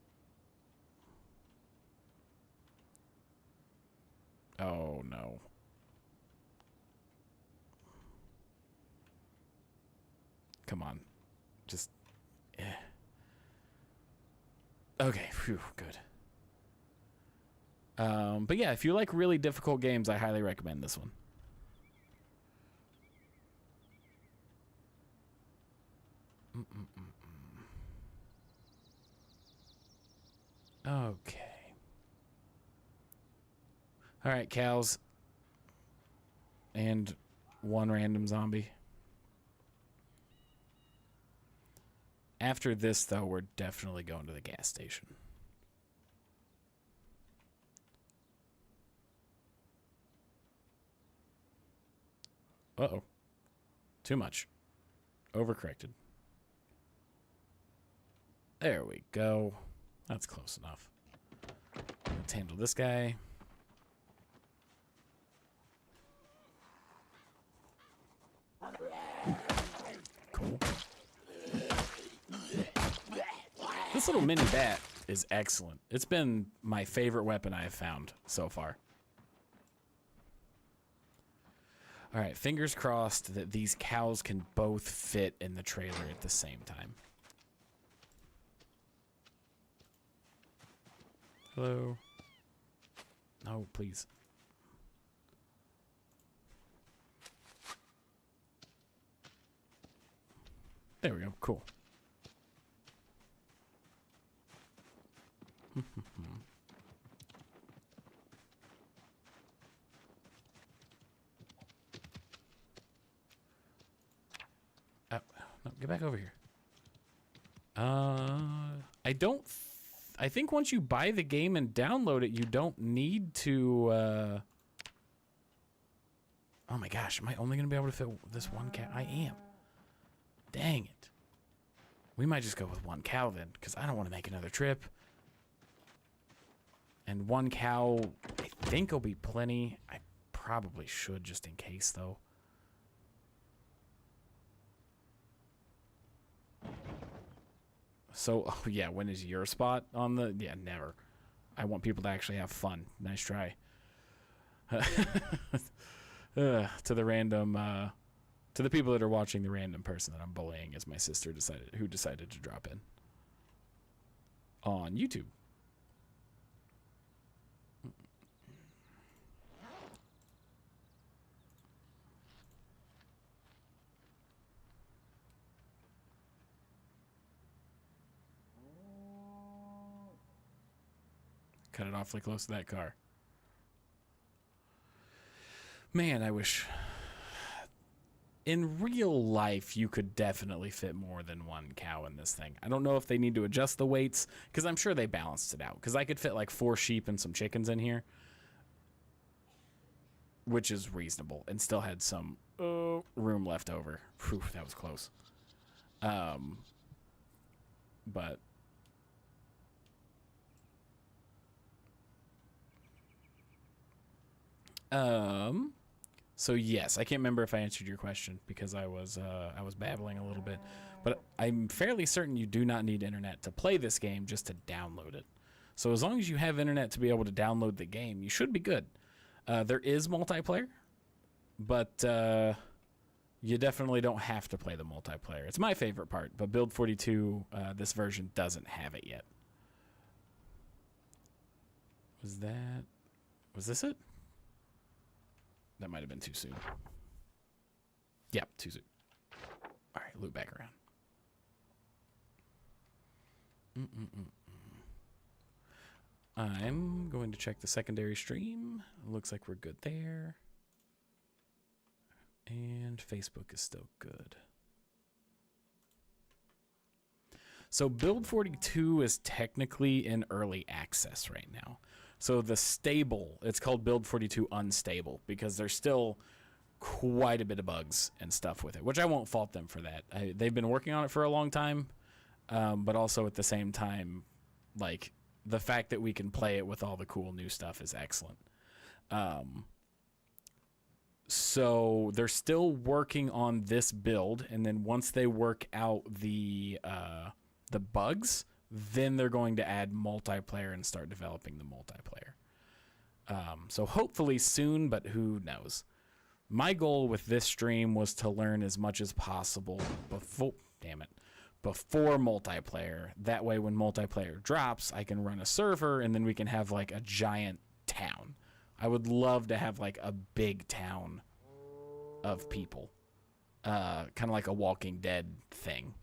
Oh, no. Come on. Just... Okay, phew, good. But yeah, if you like really difficult games, I highly recommend this one. Okay. All right, cows. And one random zombie. After this, though, we're definitely going to the gas station. Uh-oh. Too much. Overcorrected. There we go. That's close enough. Let's handle this guy. Cool. This little mini bat is excellent. It's been my favorite weapon I have found so far. All right, fingers crossed that these cows can both fit in the trailer at the same time. Hello? No, please. There we go. Cool. No, get back over here. I think once you buy the game and download it, you don't need to, oh my gosh, am I only going to be able to fit this one cow? I am. Dang it. We might just go with one cow then, because I don't want to make another trip. And one cow, I think will be plenty. I probably should just in case, though. So, oh yeah, when is your spot on the... Yeah, never. I want people to actually have fun. Nice try. To the random... to the people that are watching, the random person that I'm bullying is my sister who decided to drop in. On YouTube. Cut it awfully close to that car. Man, I wish... In real life, you could definitely fit more than one cow in this thing. I don't know if they need to adjust the weights, because I'm sure they balanced it out. Because I could fit like 4 sheep and some chickens in here, which is reasonable, and still had some room left over. Whew, that was close. But... So yes, I can't remember if I answered your question because I was babbling a little bit, but I'm fairly certain you do not need internet to play this game, just to download it. So as long as you have internet to be able to download the game, you should be good. There is multiplayer, but you definitely don't have to play the multiplayer. It's my favorite part, but Build 42, this version doesn't have it yet. Was this it? That might have been too soon. Yep, too soon. All right, loop back around. I'm going to check the secondary stream. Looks like we're good there. And Facebook is still good. So Build 42 is technically in early access right now. So the stable, it's called Build 42 Unstable because there's still quite a bit of bugs and stuff with it, which I won't fault them for that. They've been working on it for a long time, but also at the same time, like, the fact that we can play it with all the cool new stuff is excellent. So they're still working on this build, and then once they work out the bugs, then they're going to add multiplayer and start developing the multiplayer. So hopefully soon, but who knows. My goal with this stream was to learn as much as possible before multiplayer. That way when multiplayer drops, I can run a server and then we can have like a giant town. I would love to have like a big town of people. Kind of like a Walking Dead thing.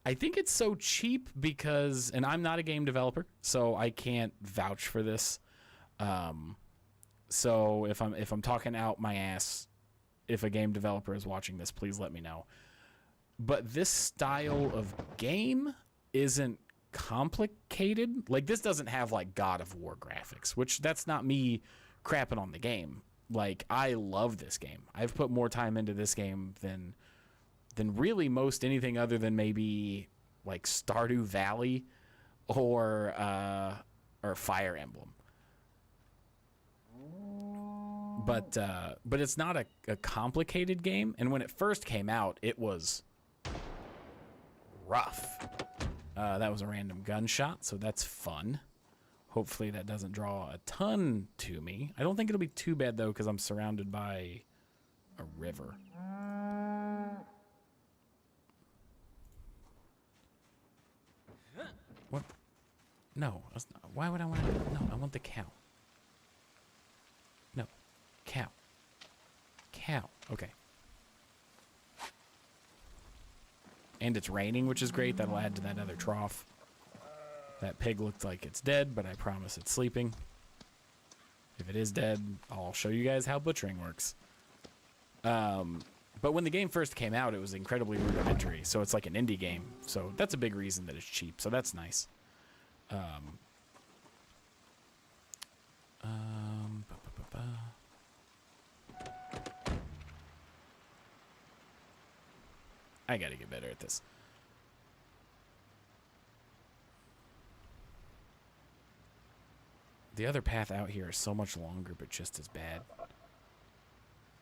I think it's so cheap because, and I'm not a game developer, so I can't vouch for this. So if I'm talking out my ass, if a game developer is watching this, please let me know. But this style of game isn't complicated. Like, this doesn't have like God of War graphics, which that's not me crapping on the game. Like, I love this game. I've put more time into this game than really most anything other than maybe like Stardew Valley or Fire Emblem. But it's not a complicated game, and when it first came out, it was rough. That was a random gunshot, so that's fun. Hopefully that doesn't draw a ton to me. I don't think it'll be too bad though, because I'm surrounded by a river. What? No. Why would I want to? No, I want the cow. No. Cow. Cow. Okay. And it's raining, which is great. That'll add to that other trough. That pig looked like it's dead, but I promise it's sleeping. If it is dead, I'll show you guys how butchering works. But when the game first came out, it was incredibly rudimentary. So it's like an indie game. So that's a big reason that it's cheap. So that's nice. I gotta get better at this. The other path out here is so much longer, but just as bad.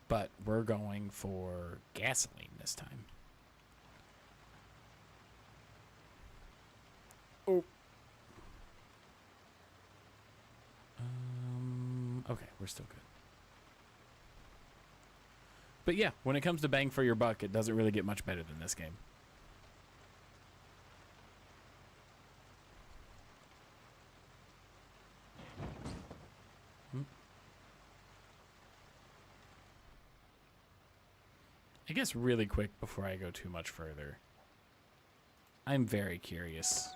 But we're going for gasoline this time. Oh. Okay, we're still good. But yeah, when it comes to bang for your buck, it doesn't really get much better than this game. I guess really quick before I go too much further, I'm very curious.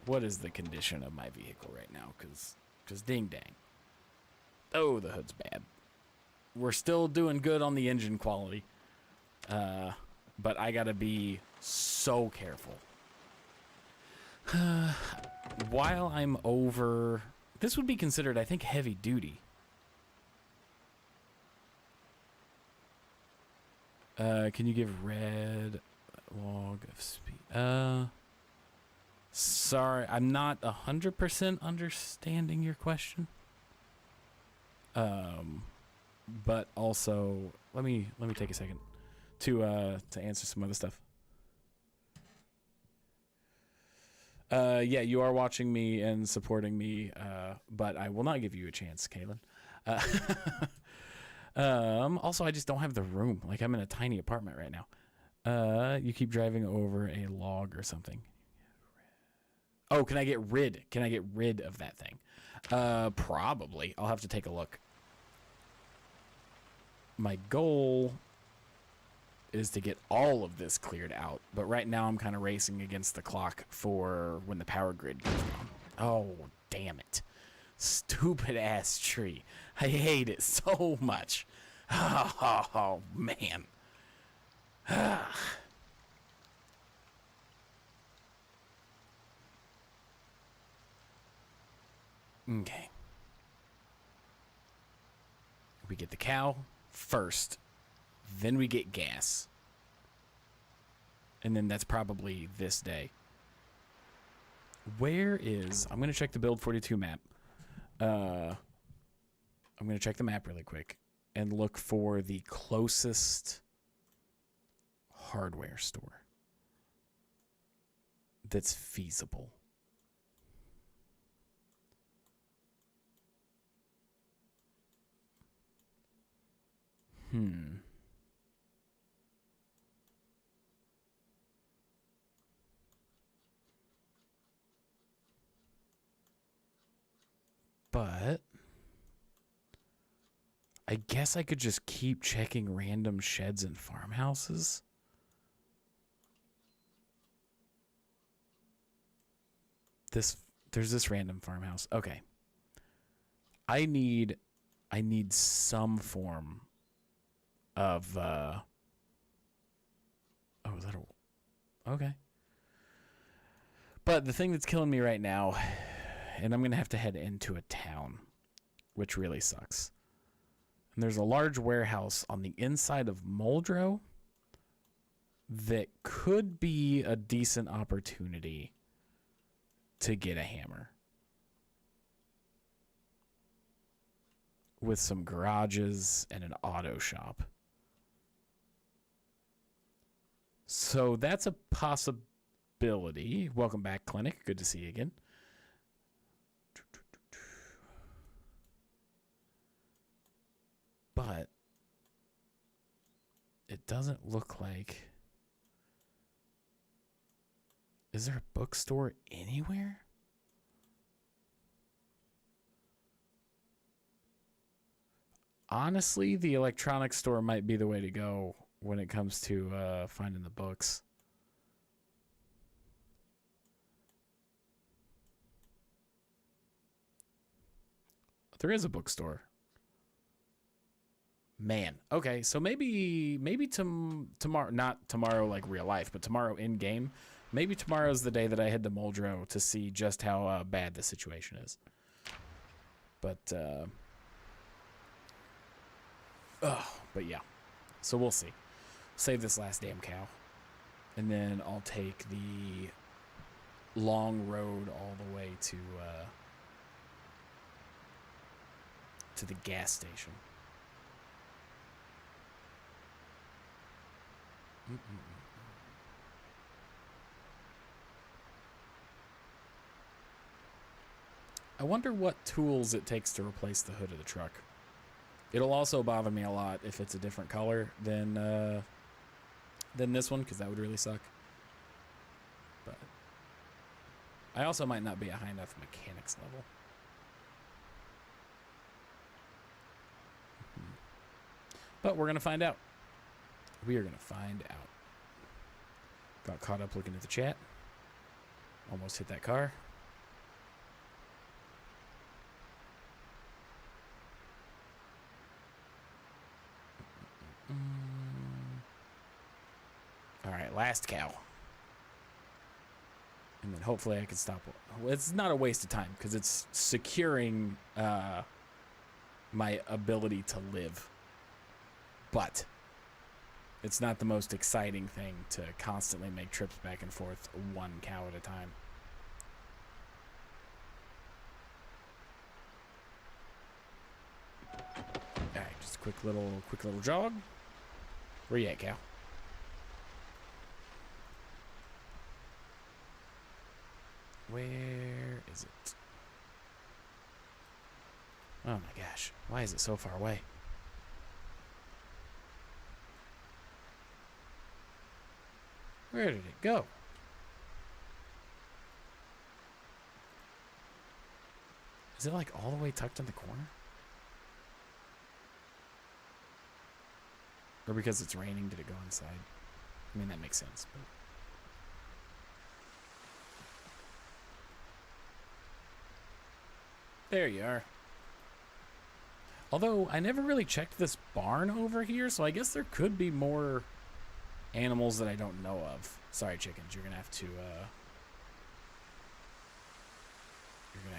What is the condition of my vehicle right now? Because ding dang. Oh, the hood's bad. We're still doing good on the engine quality. But I gotta be so careful. While I'm over... This would be considered, I think, heavy duty. Can you give red log of speed? Sorry, I'm not 100% understanding your question. But also, let me take a second to answer some other stuff. Yeah, you are watching me and supporting me, but I will not give you a chance, Kaylin. Also, I just don't have the room. Like, I'm in a tiny apartment right now. You keep driving over a log or something. Oh, can I get rid of that thing? Probably. I'll have to take a look. My goal is to get all of this cleared out, but right now I'm kind of racing against the clock for when the power grid goes on. Oh, damn it. Stupid ass tree. I hate it so much. Oh, man. Okay. We get the cow first, then we get gas. And then that's probably this day. Where is... I'm going to check the Build 42 map. I'm going to check the map really quick and look for the closest hardware store. that's feasible. But I guess I could just keep checking random sheds and farmhouses. There's this random farmhouse. Okay. I need some form of oh, is that a okay. But the thing that's killing me right now, and I'm gonna have to head into a town, which really sucks. And there's a large warehouse on the inside of Muldrow that could be a decent opportunity to get a hammer. With some garages and an auto shop. So that's a possibility. Welcome back, Clinic. Good to see you again. But it doesn't look like... Is there a bookstore anywhere? Honestly, the electronics store might be the way to go when it comes to finding the books. There is a bookstore. Man, okay, so maybe tomorrow, not tomorrow like real life, but tomorrow in game. Maybe tomorrow's the day that I head to Muldrow to see just how bad the situation is. But yeah, so we'll see. Save this last damn cow, and then I'll take the long road all the way to the gas station. I wonder what tools it takes to replace the hood of the truck. It'll also bother me a lot if it's a different color than this one, because that would really suck. But I also might not be a high enough mechanics level. But we're going to find out. We are going to find out. Got caught up looking at the chat. Almost hit that car. All right, last cow. And then hopefully I can stop. Well, it's not a waste of time because it's securing my ability to live. But it's not the most exciting thing to constantly make trips back and forth one cow at a time. All right, just a quick little jog. Where you at, cow? Where is it? Oh my gosh, why is it so far away? Where did it go? Is it like all the way tucked in the corner? Or because it's raining, did it go inside? I mean, that makes sense. But there you are. Although, I never really checked this barn over here, so I guess there could be more animals that I don't know of. Sorry, chickens. You're gonna have to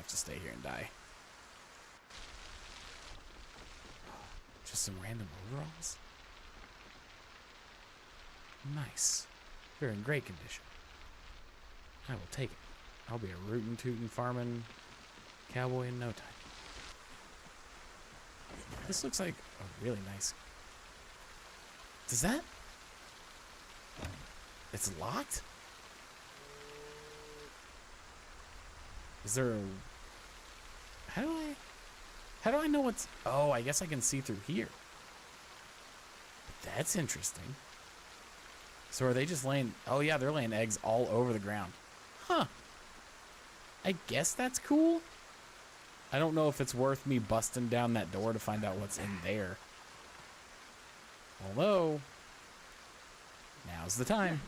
stay here and die. Just some random overalls. Nice. They're in great condition. I will take it. I'll be a rootin' tootin' farming cowboy in no time. This looks like a really nice... Does that... It's locked? Is there a... How do I know what's... Oh, I guess I can see through here. That's interesting. So are they just laying... Oh, yeah, they're laying eggs all over the ground. Huh. I guess that's cool. I don't know if it's worth me busting down that door to find out what's in there. Although, now's the time.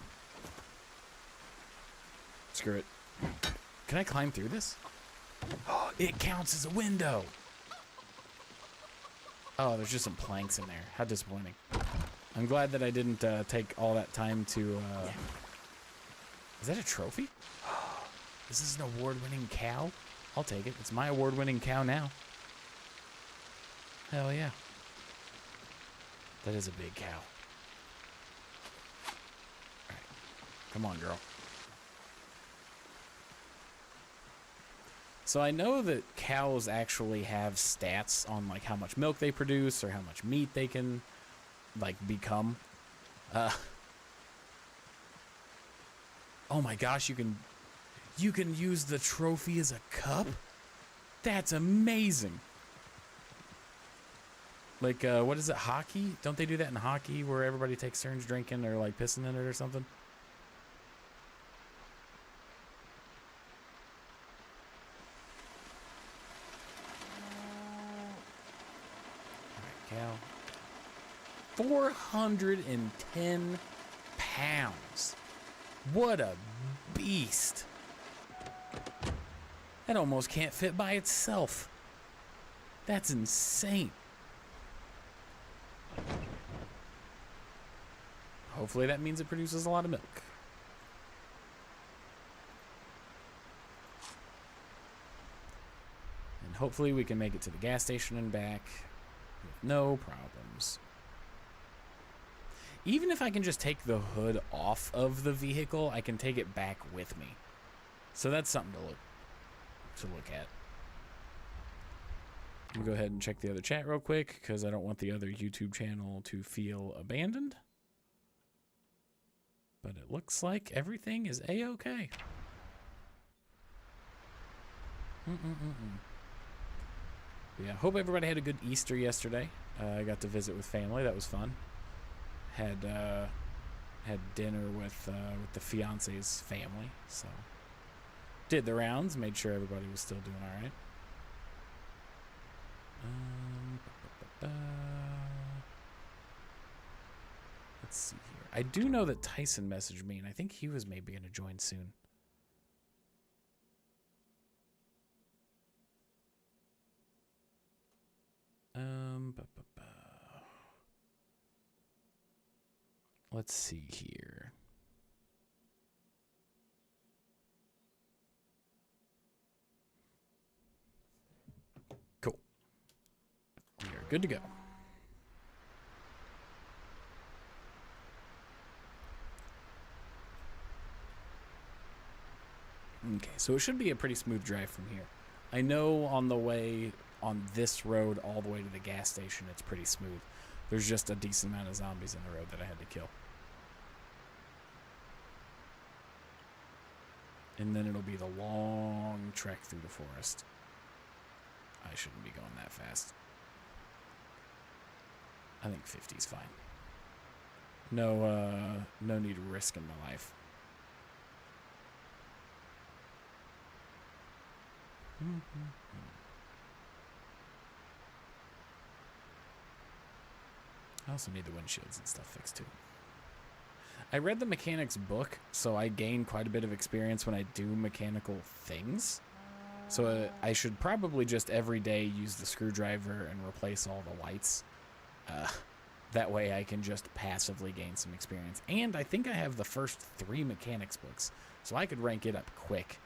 Screw it. Can I climb through this? Oh, it counts as a window. Oh, there's just some planks in there. How disappointing. I'm glad that I didn't take all that time to... Is that a trophy? This is an award-winning cow? I'll take it. It's my award-winning cow now. Hell yeah. That is a big cow. Alright. Come on, girl. So I know that cows actually have stats on like how much milk they produce or how much meat they can like become. Oh my gosh, you can use the trophy as a cup? That's amazing. Like, what is it, hockey? Don't they do that in hockey where everybody takes turns drinking or, like, pissing in it or something? Alright, cow. 410 pounds. What a beast. That almost can't fit by itself. That's insane. Hopefully that means it produces a lot of milk. And hopefully we can make it to the gas station and back with no problems. Even if I can just take the hood off of the vehicle, I can take it back with me. So that's something to look at. We'll go ahead and check the other chat real quick because I don't want the other YouTube channel to feel abandoned. But it looks like everything is A-okay. Yeah, hope everybody had a good Easter yesterday. I got to visit with family. That was fun. Had dinner with the fiance's family. So did the rounds. Made sure everybody was still doing all right. Let's see here. I do know that Tyson messaged me, and I think he was maybe going to join soon. Let's see here. Cool. We are good to go. Okay, so it should be a pretty smooth drive from here. I know on the way on this road all the way to the gas station it's pretty smooth. There's just a decent amount of zombies in the road that I had to kill. And then it'll be the long trek through the forest. I shouldn't be going that fast. I think 50's fine. No need to risk in my life. I also need the windshields and stuff fixed too. I read the mechanics book, so I gain quite a bit of experience when I do mechanical things. So I should probably just every day use the screwdriver and replace all the lights. That way I can just passively gain some experience. And I think I have the first 3 mechanics books, so I could rank it up quick.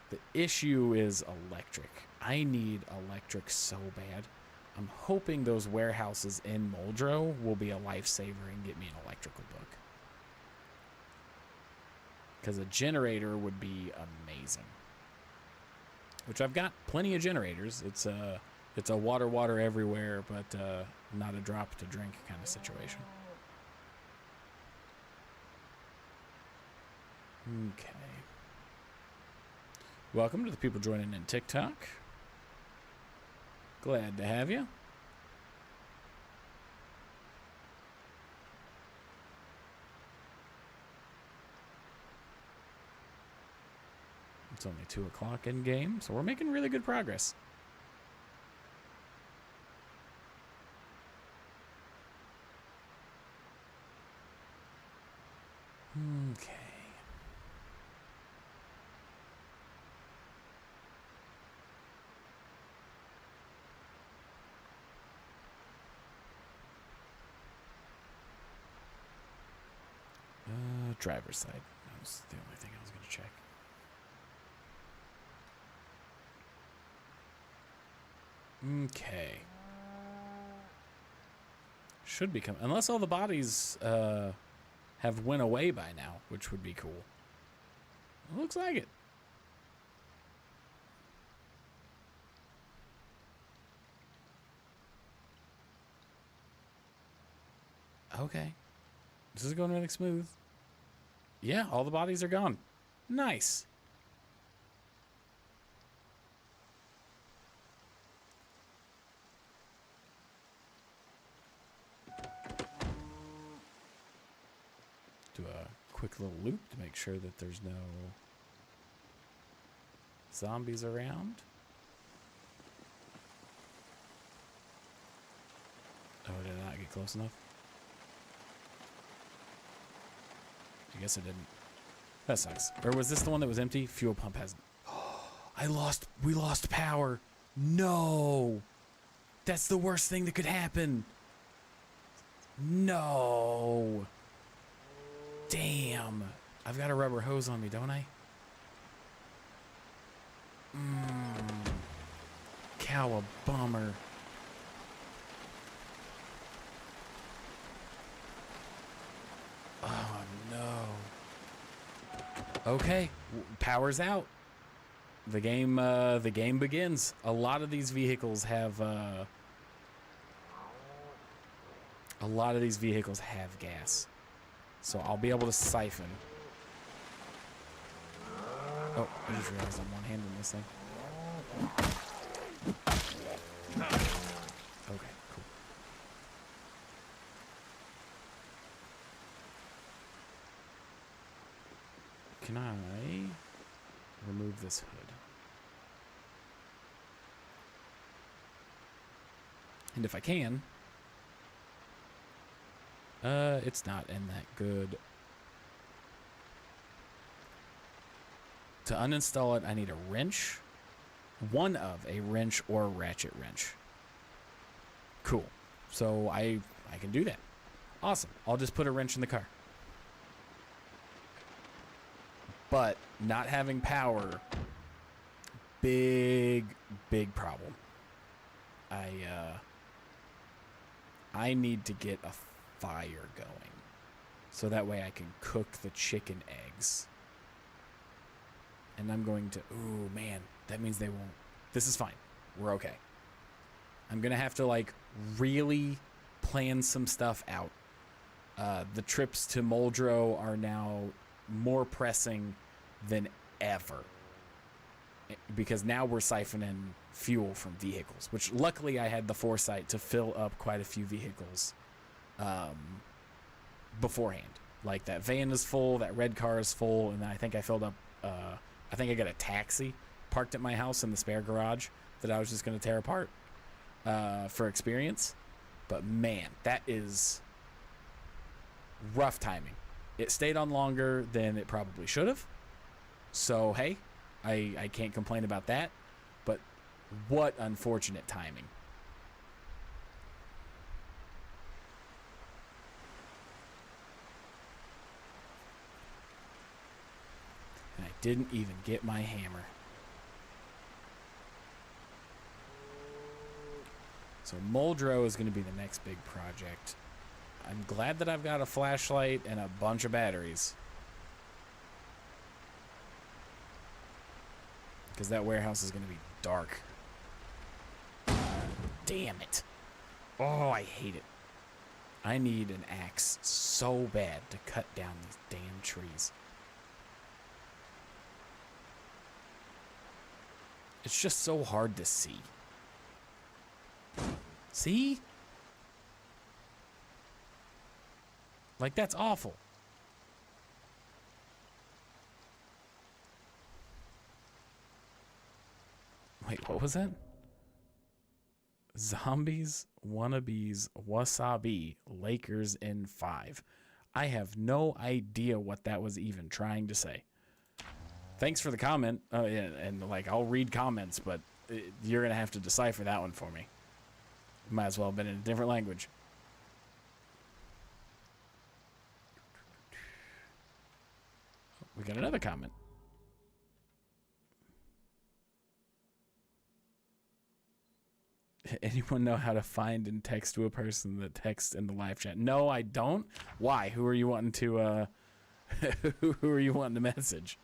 The issue is electric. I need electric so bad. I'm hoping those warehouses in Muldrow will be a lifesaver and get me an electrical book. Because a generator would be amazing. Which I've got plenty of generators. It's a water everywhere, but not a drop to drink kind of situation. Okay. Welcome to the people joining in TikTok. Glad to have you. It's only 2 o'clock in game, so we're making really good progress. Okay. Driver's side. That was the only thing I was going to check. Okay. Should become, unless all the bodies have went away by now, which would be cool. It looks like it. Okay. This is going really smooth. Yeah, all the bodies are gone. Nice. Do a quick little loop to make sure that there's no zombies around. Oh, did I not get close enough? I guess I didn't. That sucks. Or was this the one that was empty? Fuel pump hasn't. We lost power. No. That's the worst thing that could happen. No. Damn. I've got a rubber hose on me, don't I? Cow a bummer. Oh no. Okay, power's out. The game begins. A lot of these vehicles have gas. So I'll be able to siphon. Oh, I just realized I'm one-handed this thing. Okay, cool. Can I remove this hood? And if I can, it's not in that good. To uninstall it, I need a wrench. One of a wrench or a ratchet wrench. Cool. So I can do that. Awesome. I'll just put a wrench in the car. But not having power, big problem. I need to get a fire going, so that way I can cook the chicken eggs. And I'm going to, ooh man, that means they won't. This is fine. We're okay. I'm gonna have to like really plan some stuff out. The trips to Muldrow are now more pressing than ever, because now we're siphoning fuel from vehicles, which luckily I had the foresight to fill up quite a few vehicles beforehand. Like that van is full, that red car is full, and I think I filled up, I think I got a taxi parked at my house in the spare garage that I was just going to tear apart for experience. But man, that is rough timing. It stayed on longer than it probably should have. So, hey, I can't complain about that. But what unfortunate timing. And I didn't even get my hammer. So Muldrow is going to be the next big project. I'm glad that I've got a flashlight and a bunch of batteries. Because that warehouse is going to be dark. Damn it. Oh, I hate it. I need an axe so bad to cut down these damn trees. It's just so hard to see. See? Like, that's awful. Wait, what was that? Zombies, wannabes, wasabi, Lakers in 5. I have no idea what that was even trying to say. Thanks for the comment. And like, I'll read comments, but you're going to have to decipher that one for me. Might as well have been in a different language. We got another comment. Anyone know how to find and text to a person that texts in the live chat? No, I don't. Why? Who are you wanting to who are you wanting to message?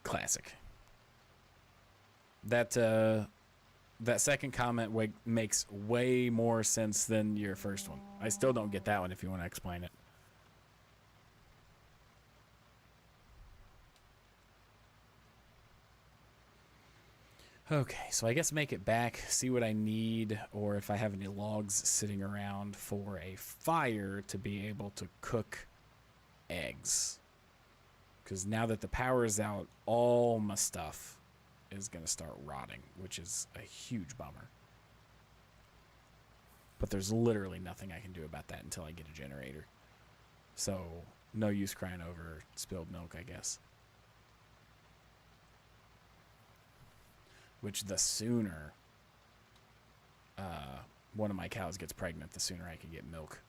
Classic. That second comment makes way more sense than your first one. I still don't get that one if you want to explain it. Okay, so I guess make it back, see what I need, or if I have any logs sitting around for a fire to be able to cook eggs. Because now that the power is out, all my stuff is going to start rotting, which is a huge bummer. But there's literally nothing I can do about that until I get a generator. So, no use crying over spilled milk, I guess. Which the sooner one of my cows gets pregnant, the sooner I can get milk.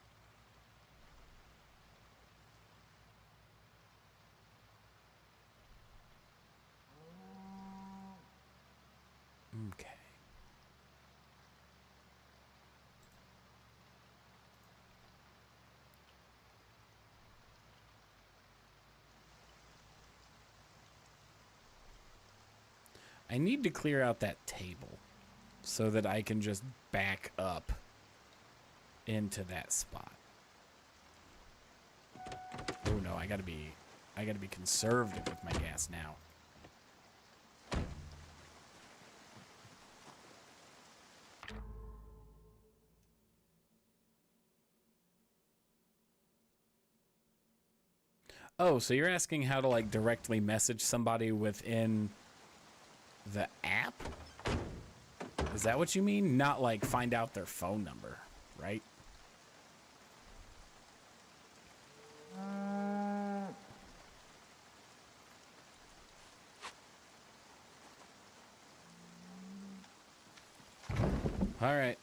Okay. I need to clear out that table so that I can just back up into that spot. Oh no, I gotta be conservative with my gas now. Oh, so you're asking how to like directly message somebody within the app? Is that what you mean? Not like find out their phone number, right? All right.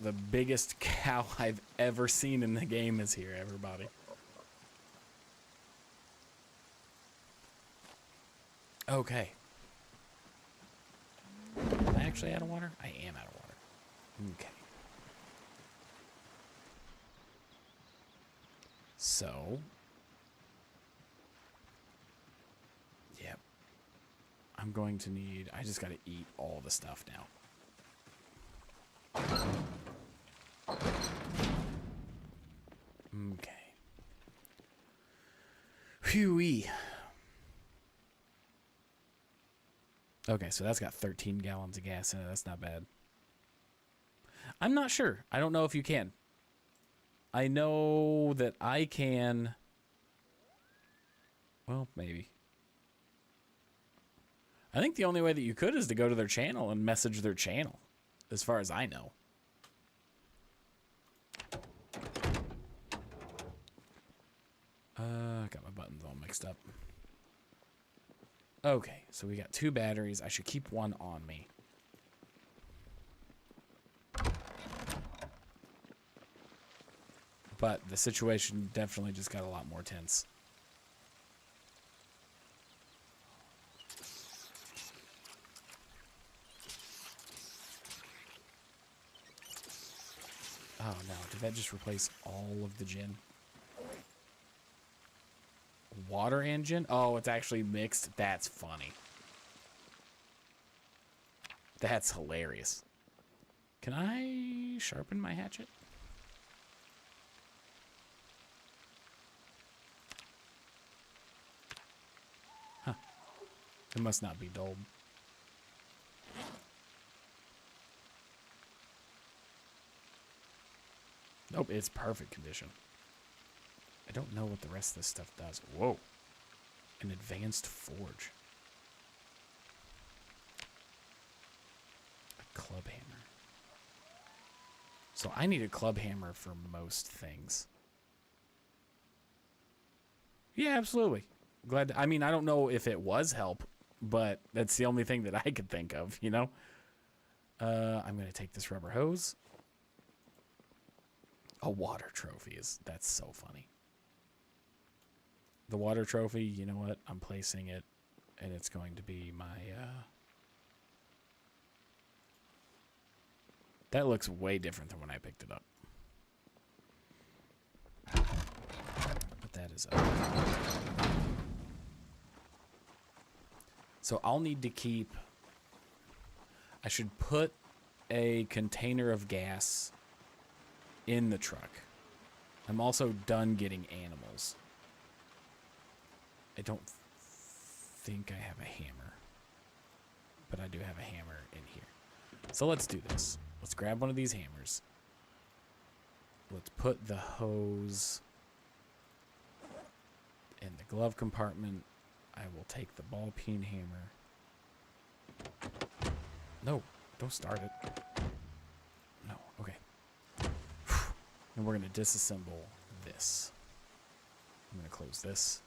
The biggest cow I've ever seen in the game is here, everybody. Okay. Am I actually out of water? I am out of water. Okay. So. Yep. I'm going to need... I just got to eat all the stuff now. Okay. Phew-wee. Okay, so that's got 13 gallons of gas in it. That's not bad. I'm not sure. I don't know if you can. I know that I can. Well, maybe. I think the only way that you could is to go to their channel and message their channel, as far as I know. I got my buttons all mixed up. Okay, so we got 2 batteries. I should keep one on me. But the situation definitely just got a lot more tense. Oh no, did that just replace all of the gin? Water and gin? Oh, it's actually mixed? That's funny. That's hilarious. Can I sharpen my hatchet? Huh. It must not be dulled. Nope, it's perfect condition. I don't know what the rest of this stuff does. Whoa. An advanced forge. A club hammer. So I need a club hammer for most things. Yeah, absolutely. Glad to, I mean, I don't know if it was help, but that's the only thing that I could think of, you know? I'm going to take this rubber hose. A water trophy that's so funny. The water trophy, you know what? I'm placing it, and it's going to be my, that looks way different than when I picked it up. But that is up. So I'll need to keep, I should put a container of gas in the truck. I'm also done getting animals. I don't think I have a hammer, but I do have a hammer in here. So let's do this. Let's grab one of these hammers. Let's put the hose in the glove compartment. I will take the ball peen hammer. No, don't start it. No, okay. And we're going to disassemble this. I'm going to close this.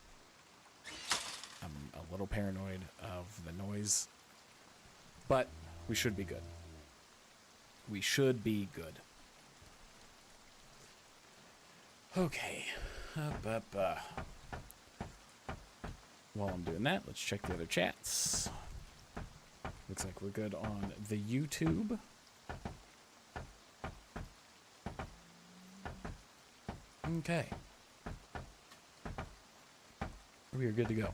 I'm a little paranoid of the noise, but we should be good. We should be good. Okay. While I'm doing that, let's check the other chats. Looks like we're good on the YouTube. Okay. We are good to go.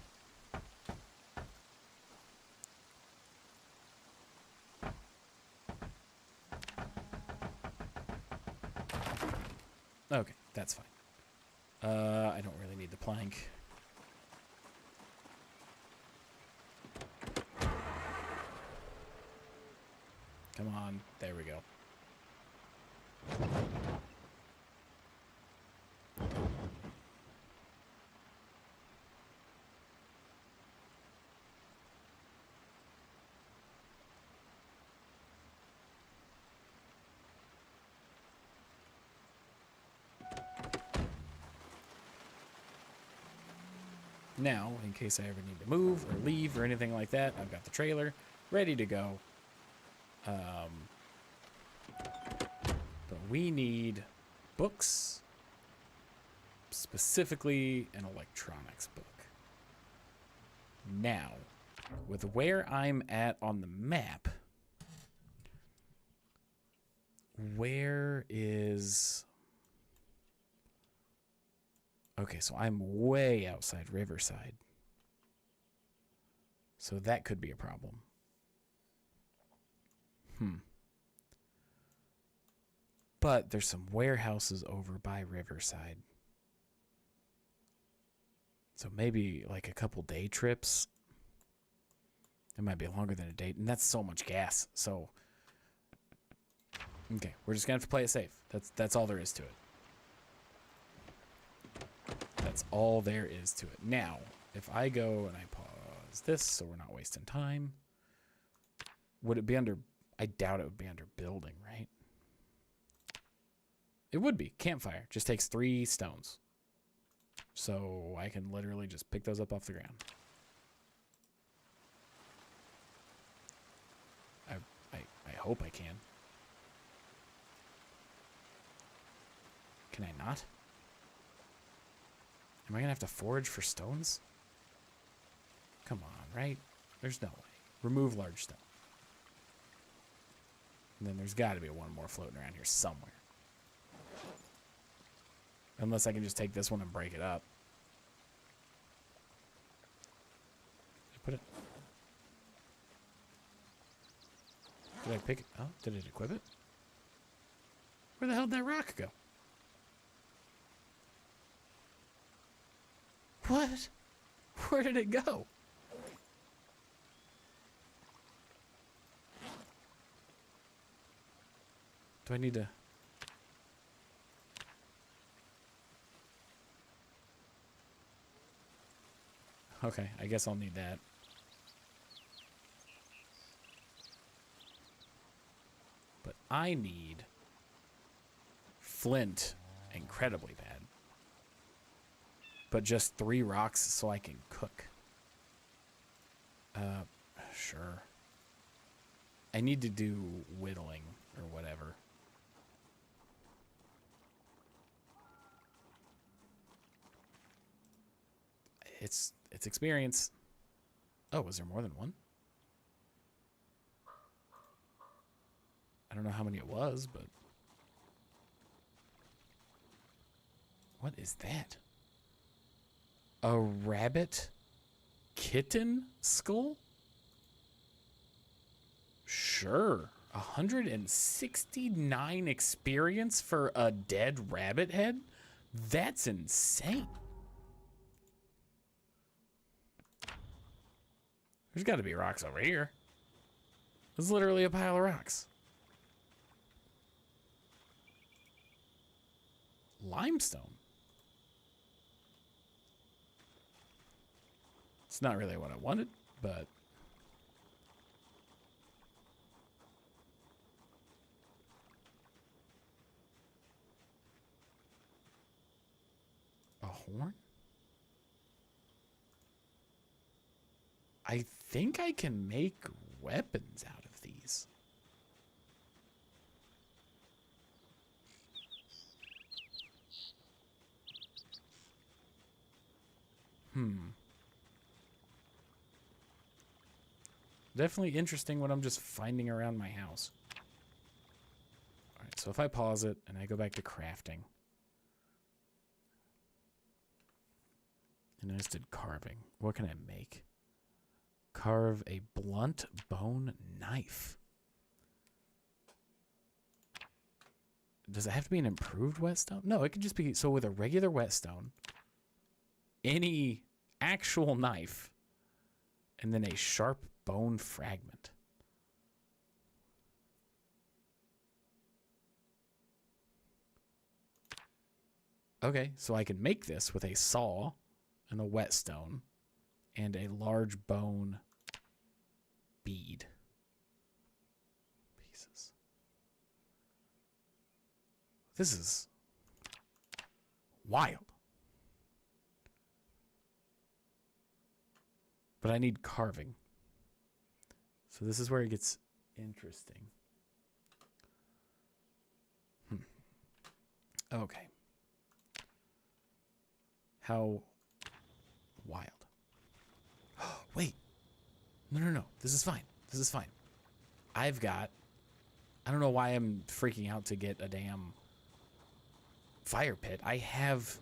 Okay, that's fine. I don't really need the plank. Come on, there we go. Now, in case I ever need to move or leave or anything like that, I've got the trailer ready to go. But we need books, specifically an electronics book. Now, with where I'm at on the map, where is... Okay, so I'm way outside Riverside. So that could be a problem. But there's some warehouses over by Riverside. So maybe like a couple day trips. It might be longer than a day. And that's so much gas. So, okay, we're just going to have to play it safe. That's all there is to it. That's all there is to it. Now, if I go and I pause this so we're not wasting time, would it be under... I doubt it would be under building, right? It would be. Campfire. Just takes 3 stones. So I can literally just pick those up off the ground. I hope I can. Can I not? Am I going to have to forage for stones? Come on, right? There's no way. Remove large stone. And then there's got to be one more floating around here somewhere. Unless I can just take this one and break it up. Put it. Did I pick it? Oh, did it equip it? Where the hell did that rock go? What? Where did it go? Do I need to... Okay, I guess I'll need that. But I need flint incredibly bad. But just 3 rocks so I can cook. Sure. I need to do whittling or whatever. It's experience. Oh, was there more than one? I don't know how many it was, but... What is that? A rabbit kitten skull? Sure. 169 experience for a dead rabbit head? That's insane. There's got to be rocks over here. It's literally a pile of rocks. Limestone. It's not really what I wanted, but... A horn? I think I can make weapons out of these. Definitely interesting when I'm just finding around my house. Alright, so if I pause it and I go back to crafting. And I just did carving. What can I make? Carve a blunt bone knife. Does it have to be an improved whetstone? No, it could just be... So with a regular whetstone, any actual knife, and then a sharp bone fragment. Okay, so I can make this with a saw and a whetstone and a large bone bead. Pieces. This is wild. But I need carving. So this is where it gets interesting. Okay. How wild. Wait. No. This is fine. This is fine. I've got... I don't know why I'm freaking out to get a damn fire pit. I have,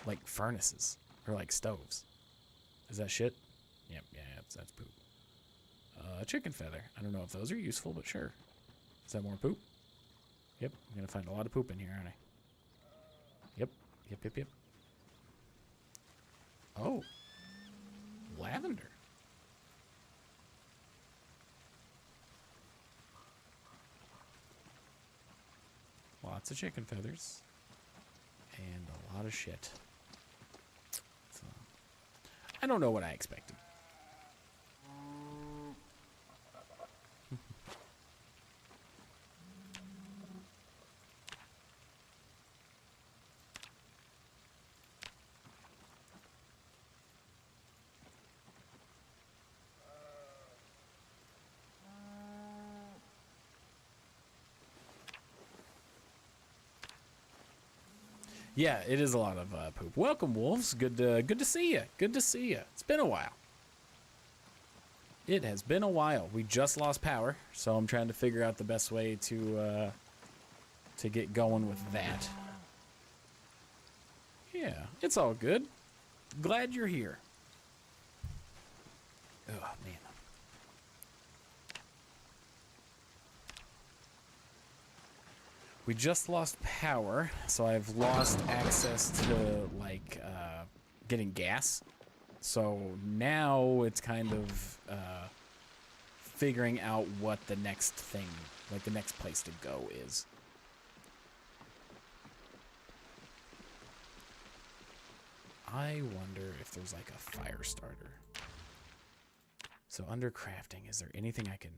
like, furnaces. Or, like, stoves. Is that shit? Yep, yeah, that's poop. Chicken feather. I don't know if those are useful, but sure. Is that more poop? Yep, I'm gonna find a lot of poop in here, aren't I? Yep. Oh. Lavender. Lots of chicken feathers. And a lot of shit. So, I don't know what I expected. Yeah, it is a lot of poop. Welcome, wolves. Good to see you. Good to see you. It's been a while. It has been a while. We just lost power, so I'm trying to figure out the best way to get going with that. Yeah, it's all good. Glad you're here. Oh, man. We just lost power, so I've lost access to, like, getting gas. So now it's kind of figuring out what the next thing, like the next place to go is. I wonder if there's like a fire starter. So under crafting, is there anything I can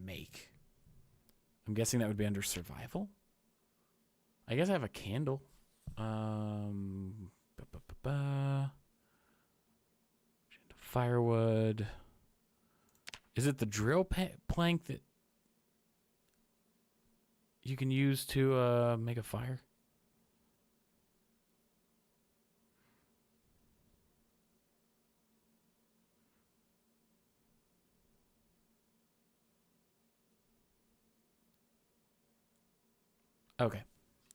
make? I'm guessing that would be under survival. I guess I have a candle. Firewood. Is it the drill plank that you can use to make a fire? Okay.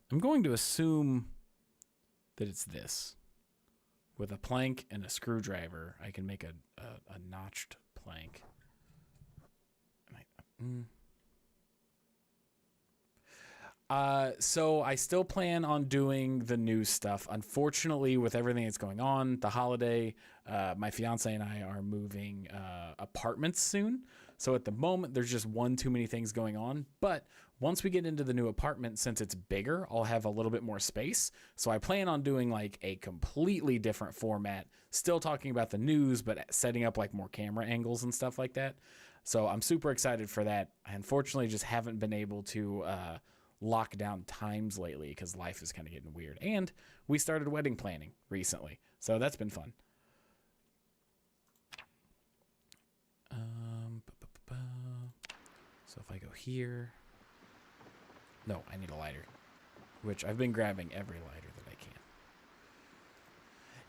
I'm going to assume that it's this. With a plank and a screwdriver, I can make a notched plank. So I still plan on doing the news stuff. Unfortunately, with everything that's going on, the holiday, my fiance and I are moving apartments soon. So at the moment, there's just one too many things going on. But once we get into the new apartment, since it's bigger, I'll have a little bit more space. So I plan on doing like a completely different format, still talking about the news, but setting up like more camera angles and stuff like that. So I'm super excited for that. I unfortunately just haven't been able to lock down times lately because life is kind of getting weird. And we started wedding planning recently. So that's been fun. So if I go here, no, I need a lighter, which I've been grabbing every lighter that I can.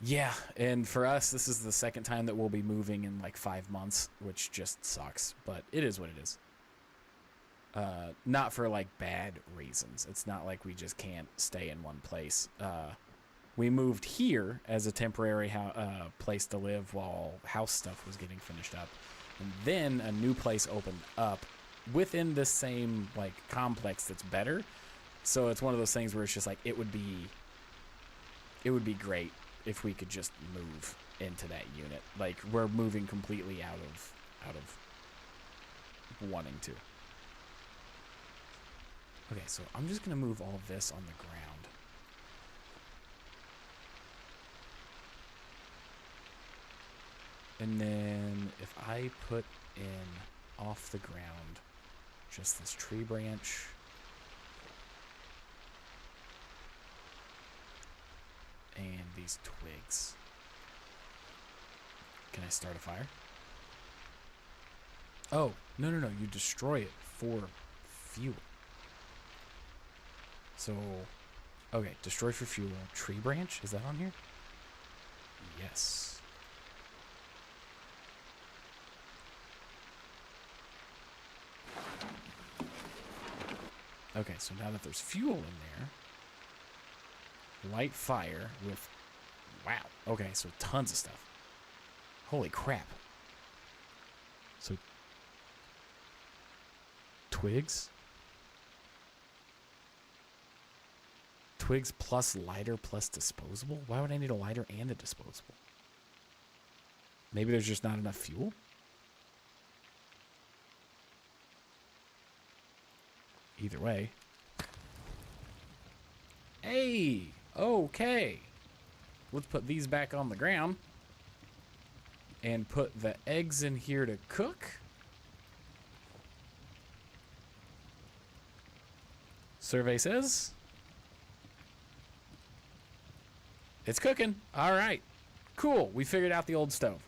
Yeah, and for us, this is the second time that we'll be moving in like 5 months, which just sucks, but it is what it is. Not for like bad reasons. It's not like we just can't stay in one place. We moved here as a temporary place to live while house stuff was getting finished up. And then a new place opened up within the same like complex that's better. So it's one of those things where it's just like it would be great if we could just move into that unit. Like we're moving completely out of wanting to. Okay, so I'm just gonna move all of this on the ground. And then if I put in off the ground just this tree branch and these twigs, can I start a fire? Oh, no, you destroy it for fuel. So, okay, destroy for fuel. Tree branch, is that on here? Yes. Okay, so now that there's fuel in there, light fire with, wow. Okay, so tons of stuff. Holy crap. So, twigs? Twigs plus lighter plus disposable? Why would I need a lighter and a disposable? Maybe there's just not enough fuel? Either way. Hey! Okay. Let's put these back on the ground. And put the eggs in here to cook. Survey says it's cooking. All right. Cool. We figured out the old stove.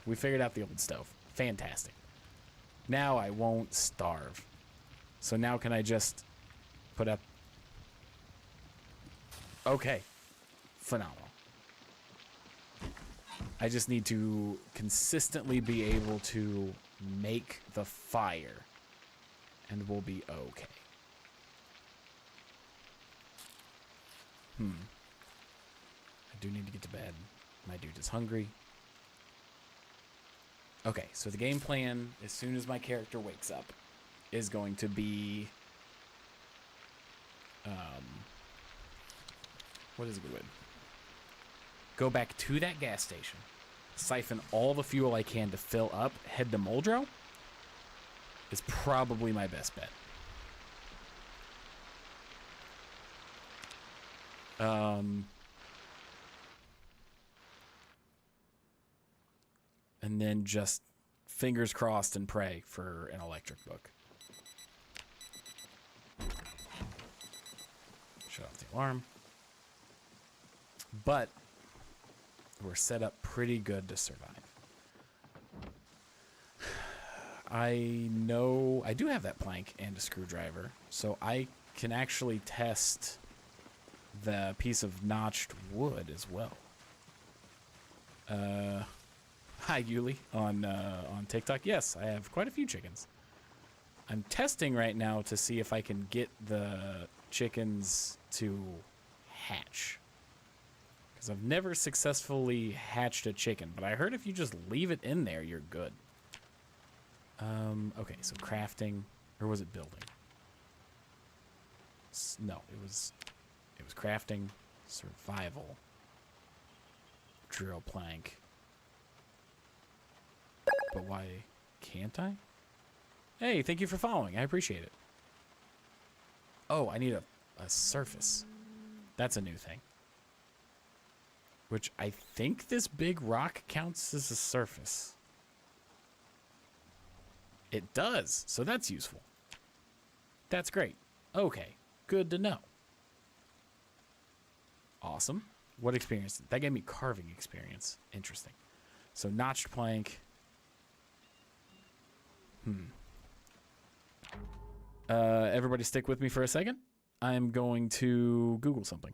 Fantastic. Now I won't starve. So now can I just put up... Okay. Phenomenal. I just need to consistently be able to make the fire. And we'll be okay. I do need to get to bed. My dude is hungry. Okay, so the game plan, as soon as my character wakes up, is going to be What is a good way? Go back to that gas station, siphon all the fuel I can to fill up, head to Muldrow is probably my best bet. And then just fingers crossed and pray for an electric book. Shut off the alarm. But we're set up pretty good to survive. I know I do have that plank and a screwdriver, so I can actually test the piece of notched wood as well. Hi, Yuli, on TikTok. Yes, I have quite a few chickens. I'm testing right now to see if I can get the chickens to hatch. Because I've never successfully hatched a chicken, but I heard if you just leave it in there, you're good. Okay, so crafting, or was it building? No, it was crafting, survival, drill plank. But why can't I? Hey, thank you for following. I appreciate it. Oh, I need a surface. That's a new thing. Which I think this big rock counts as a surface. It does, so that's useful. That's great. Okay, good to know. Awesome. What experience? That gave me carving experience. Interesting. So notched plank. Everybody stick with me for a second. I'm going to Google something.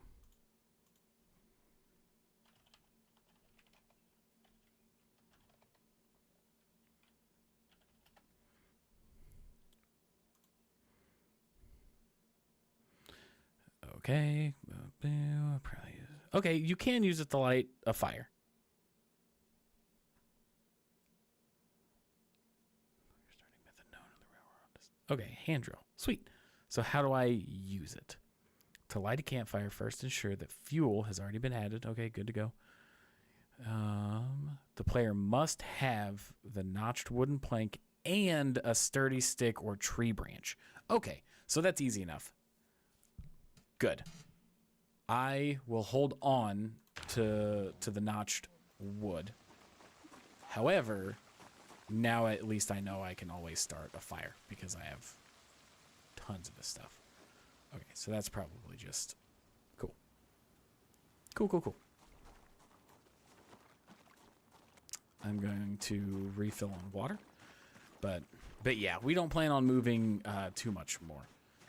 Okay. Okay, you can use it to light a fire. Okay, hand drill. Sweet. So how do I use it? To light a campfire, first ensure that fuel has already been added. Okay, good to go. The player must have the notched wooden plank and a sturdy stick or tree branch. Okay, so that's easy enough. Good. I will hold on to the notched wood. However, now at least I know I can always start a fire because I have tons of this stuff. Okay, so that's probably just cool. Cool. I'm going to refill on water. But yeah, we don't plan on moving too much more.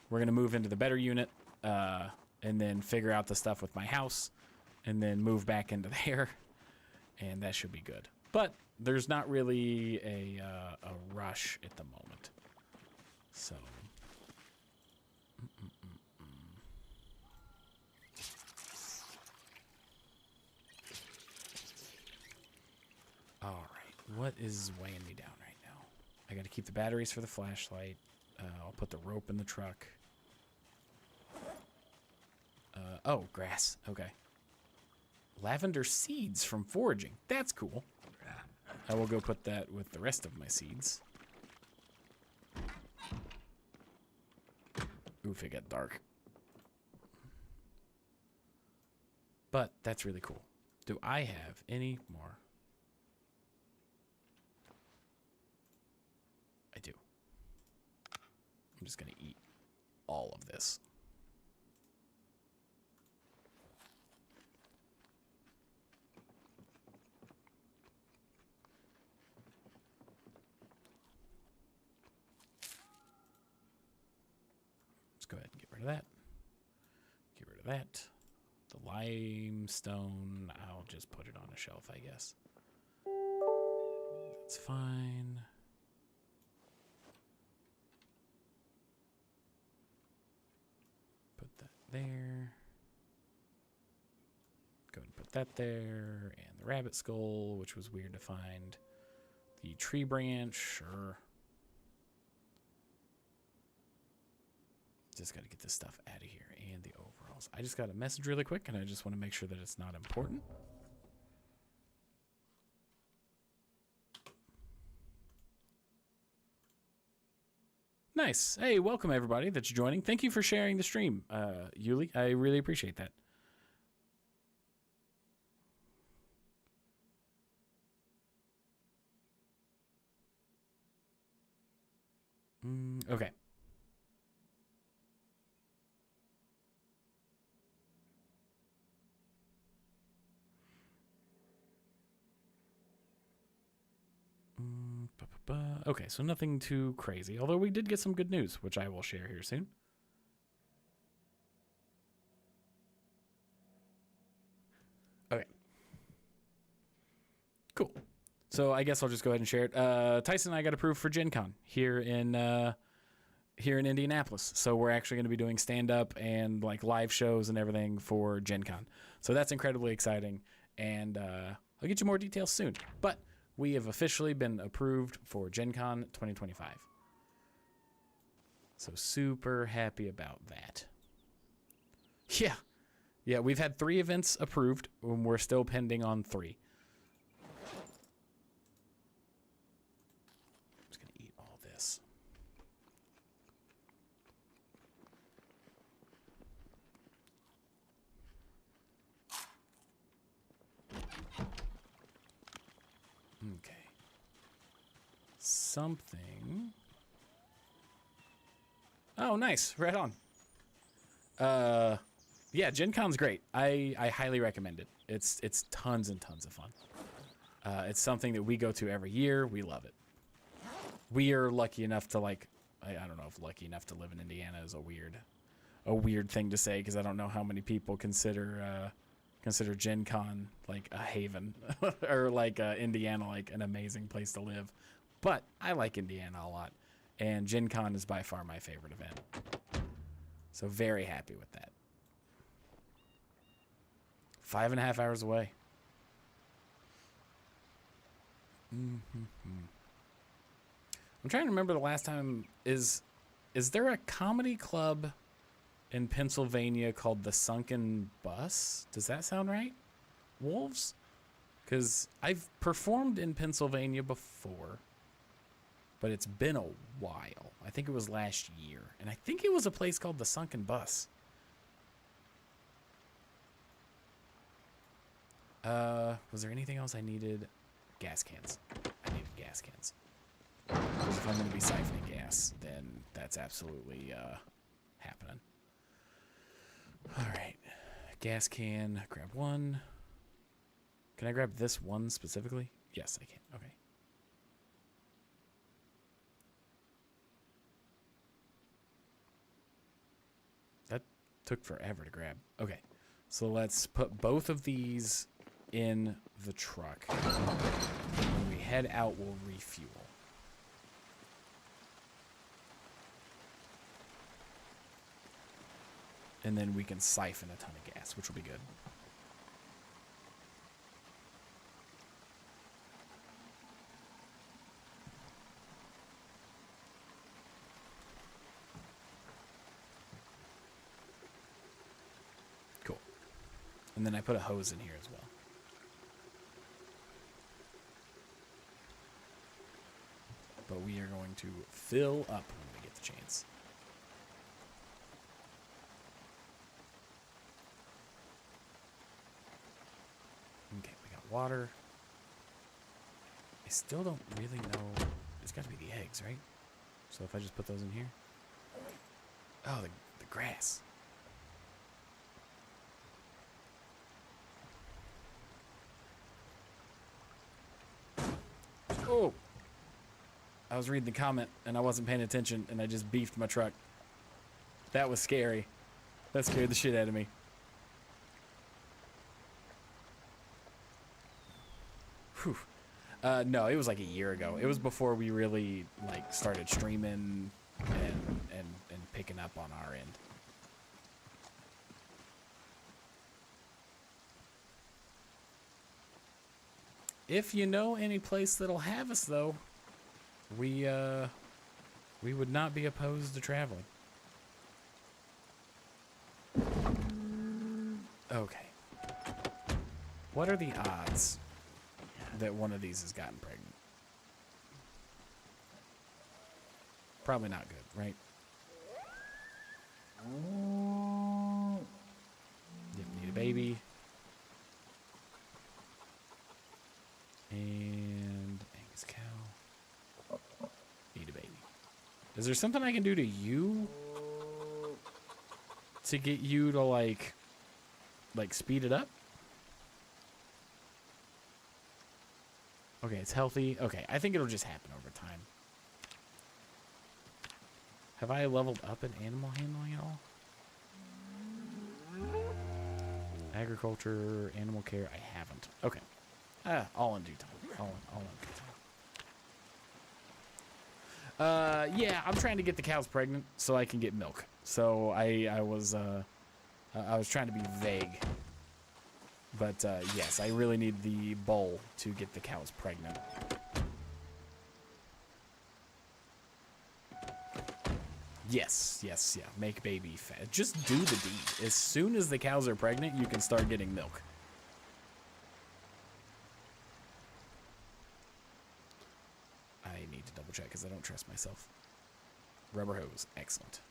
We're going to move into the better unit and then figure out the stuff with my house and then move back into there. And that should be good. But there's not really a rush at the moment. So. All right. What is weighing me down right now? I got to keep the batteries for the flashlight. I'll put the rope in the truck. Oh, grass. Okay. Lavender seeds from foraging. That's cool. I will go put that with the rest of my seeds. Oof, it got dark. But that's really cool. Do I have any more? I do. I'm just going to eat all of this. Go ahead and get rid of that. Get rid of that. The limestone, I'll just put it on a shelf, I guess. That's fine. Put that there. Go ahead and put that there. And the rabbit skull, which was weird to find. The tree branch, sure. Just got to get this stuff out of here and the overalls. I just got a message really quick, and I just want to make sure that it's not important. Nice. Hey, welcome everybody that's joining. Thank you for sharing the stream, Yuli. I really appreciate that. Okay. Okay, so nothing too crazy. Although we did get some good news, which I will share here soon. Okay. Cool. So I guess I'll just go ahead and share it. Tyson and I got approved for Gen Con here in Indianapolis. So we're actually going to be doing stand-up and like live shows and everything for Gen Con. So that's incredibly exciting. And I'll get you more details soon. But we have officially been approved for Gen Con 2025. So super happy about that. Yeah. Yeah, we've had 3 events approved, and we're still pending on 3. I'm just going to eat all this. Okay. Something. Oh, nice. Right on. Yeah, Gen Con's great. I highly recommend it. It's tons and tons of fun. It's something that we go to every year. We love it. We are lucky enough to like, I don't know if lucky enough to live in Indiana is a weird thing to say, because I don't know how many people consider Gen Con like a haven or like Indiana like an amazing place to live. But I like Indiana a lot, and Gen Con is by far my favorite event. So very happy with that. 5.5 hours away. I'm trying to remember the last time. Is there a comedy club in Pennsylvania called the Sunken Bus? Does that sound right? Wolves? Because I've performed in Pennsylvania before, but it's been a while. I think it was last year, and I think it was a place called the Sunken Bus. Was there anything else I needed? Gas cans. I needed gas cans. Because if I'm going to be siphoning gas, then that's absolutely happening. All right. Gas can. Grab one. Can I grab this one specifically? Yes, I can. Okay. That took forever to grab. Okay. So let's put both of these in the truck. When we head out, we'll refuel. And then we can siphon a ton of gas, which will be good. Cool. And then I put a hose in here as well. But we are going to fill up when we get the chance. Okay, we got water. I still don't really know. It's got to be the eggs, right? So if I just put those in here. Oh, the grass. Oh! I was reading the comment and I wasn't paying attention and I just beefed my truck. That was scary. That scared the shit out of me. Whew. No, it was like a year ago. It was before we really like started streaming and picking up on our end. If you know any place that'll have us though, we would not be opposed to traveling. Okay. What are the odds that one of these has gotten pregnant? Probably not good, right? Didn't need a baby. And Angus cow. Need a baby. Is there something I can do to you to get you to like speed it up? Okay, it's healthy. Okay, I think it'll just happen over time. Have I leveled up in animal handling at all? Agriculture, animal care, I haven't. Okay. All in due time. All in due time. Yeah, I'm trying to get the cows pregnant so I can get milk. So I was trying to be vague. But yes, I really need the bull to get the cows pregnant. Yes, yeah. Make baby fat. Just do the deed. As soon as the cows are pregnant, you can start getting milk. I need to double check because I don't trust myself. Rubber hose. Excellent.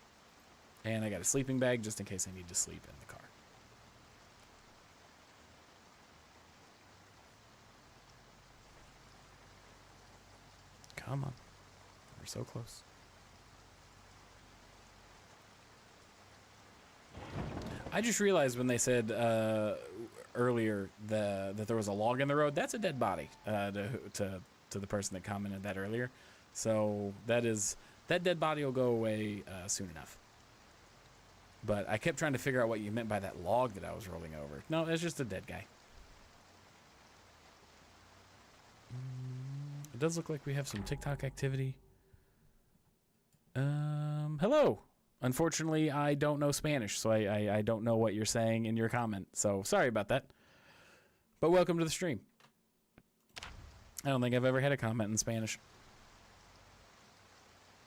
And I got a sleeping bag just in case I need to sleep in the car. Come on. We're so close. I just realized when they said earlier that there was a log in the road, that's a dead body to the person that commented that earlier. So that dead body will go away soon enough. But I kept trying to figure out what you meant by that log that I was rolling over. No, it's just a dead guy. It does look like we have some TikTok activity. Hello. Unfortunately, I don't know Spanish, so I don't know what you're saying in your comment. So sorry about that. But welcome to the stream. I don't think I've ever had a comment in Spanish.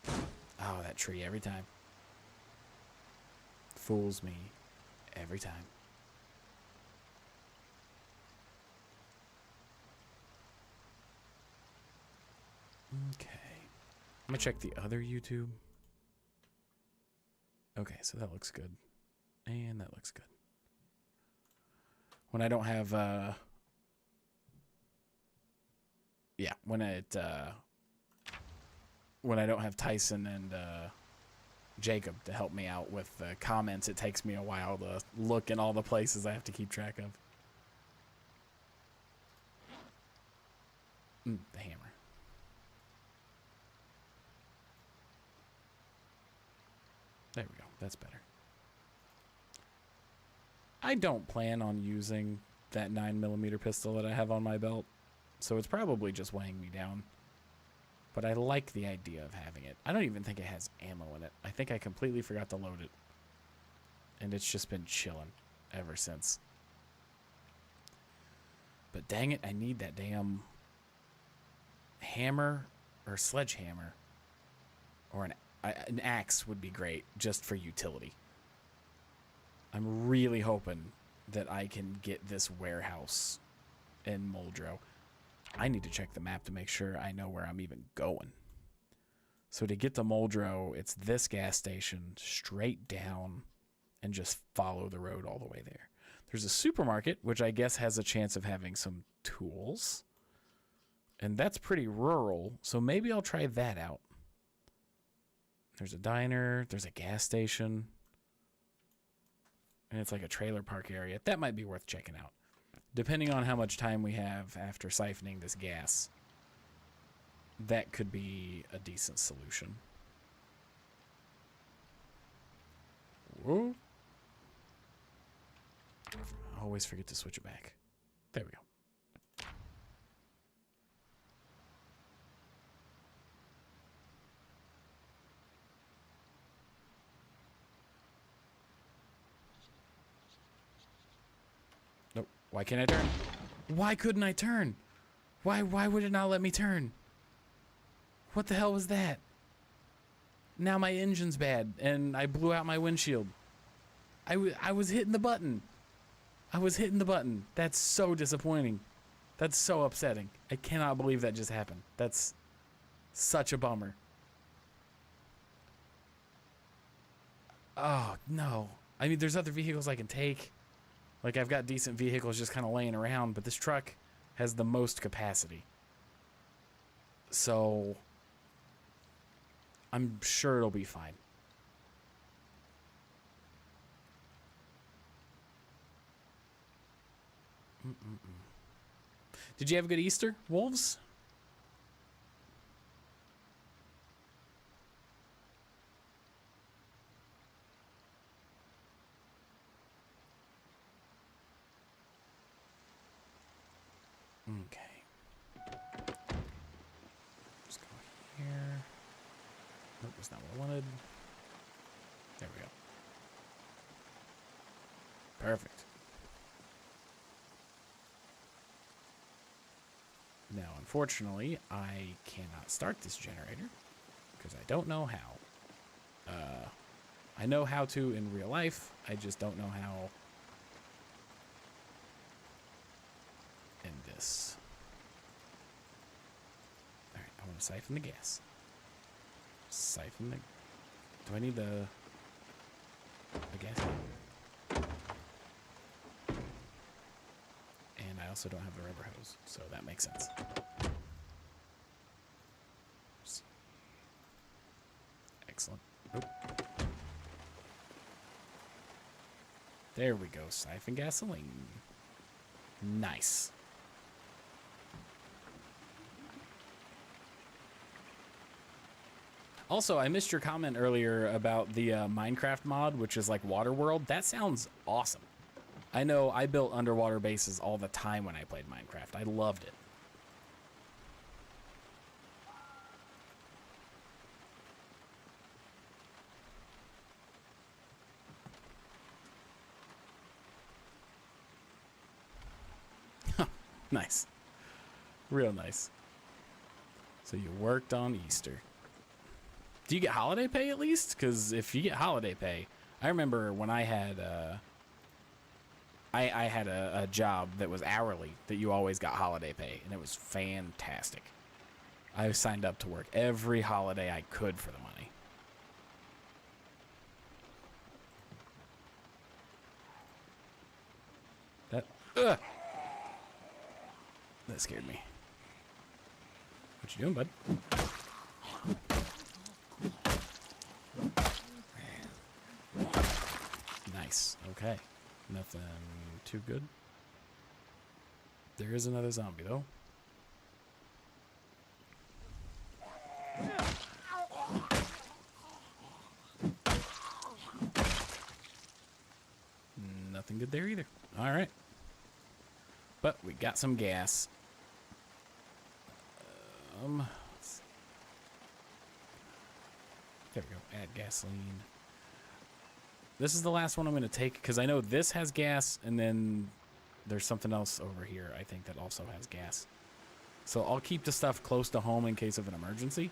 Oh, that tree every time. Fools me every time. Okay. I'm gonna check the other YouTube. Okay, so that looks good. And that looks good. When I don't have when I don't have Tyson and Jacob to help me out with the comments, it takes me a while to look in all the places I have to keep track of. The hammer. There we go. That's better. I don't plan on using that 9mm pistol that I have on my belt, so it's probably just weighing me down. But I like the idea of having it. I don't even think it has ammo in it. I think I completely forgot to load it. And it's just been chilling ever since. But dang it, I need that damn hammer or sledgehammer. Or an axe would be great just for utility. I'm really hoping that I can get this warehouse in Muldrow. I need to check the map to make sure I know where I'm even going. So to get to Muldrow, it's this gas station straight down and just follow the road all the way there. There's a supermarket, which I guess has a chance of having some tools. And that's pretty rural, so maybe I'll try that out. There's a diner, there's a gas station, and it's like a trailer park area. That might be worth checking out. Depending on how much time we have after siphoning this gas, that could be a decent solution. Whoa. I always forget to switch it back. There we go. Nope. Why can't I turn? Why couldn't I turn? Why would it not let me turn? What the hell was that? Now my engine's bad and I blew out my windshield. I was hitting the button. I was hitting the button. That's so disappointing. That's so upsetting. I cannot believe that just happened. That's such a bummer. Oh, no. I mean, there's other vehicles I can take. Like, I've got decent vehicles just kind of laying around, but this truck has the most capacity. So, I'm sure it'll be fine. Did you have a good Easter, Wolves? Okay. Just go here. Nope, that's not what I wanted. There we go. Perfect. Now, unfortunately, I cannot start this generator because I don't know how. I know how to in real life. I just don't know how in this. All right, I want to siphon the gas. Siphon the. Do I need the gas? And I also don't have the rubber hose, so that makes sense. Excellent. Oop. There we go. Siphon gasoline. Nice. Also, I missed your comment earlier about the Minecraft mod, which is like Waterworld. That sounds awesome. I know I built underwater bases all the time when I played Minecraft. I loved it. Nice. Real nice. So you worked on Easter. Do you get holiday pay at least? Because if you get holiday pay, I remember when I had I had a job that was hourly that you always got holiday pay, and it was fantastic. I signed up to work every holiday I could for the money. That scared me. What you doing, bud? Nice. Okay. Nothing too good. There is another zombie, though. Nothing good there either. All right. But we got some gas. There we go. Add gasoline. This is the last one I'm going to take because I know this has gas, and then there's something else over here I think that also has gas. So I'll keep the stuff close to home in case of an emergency.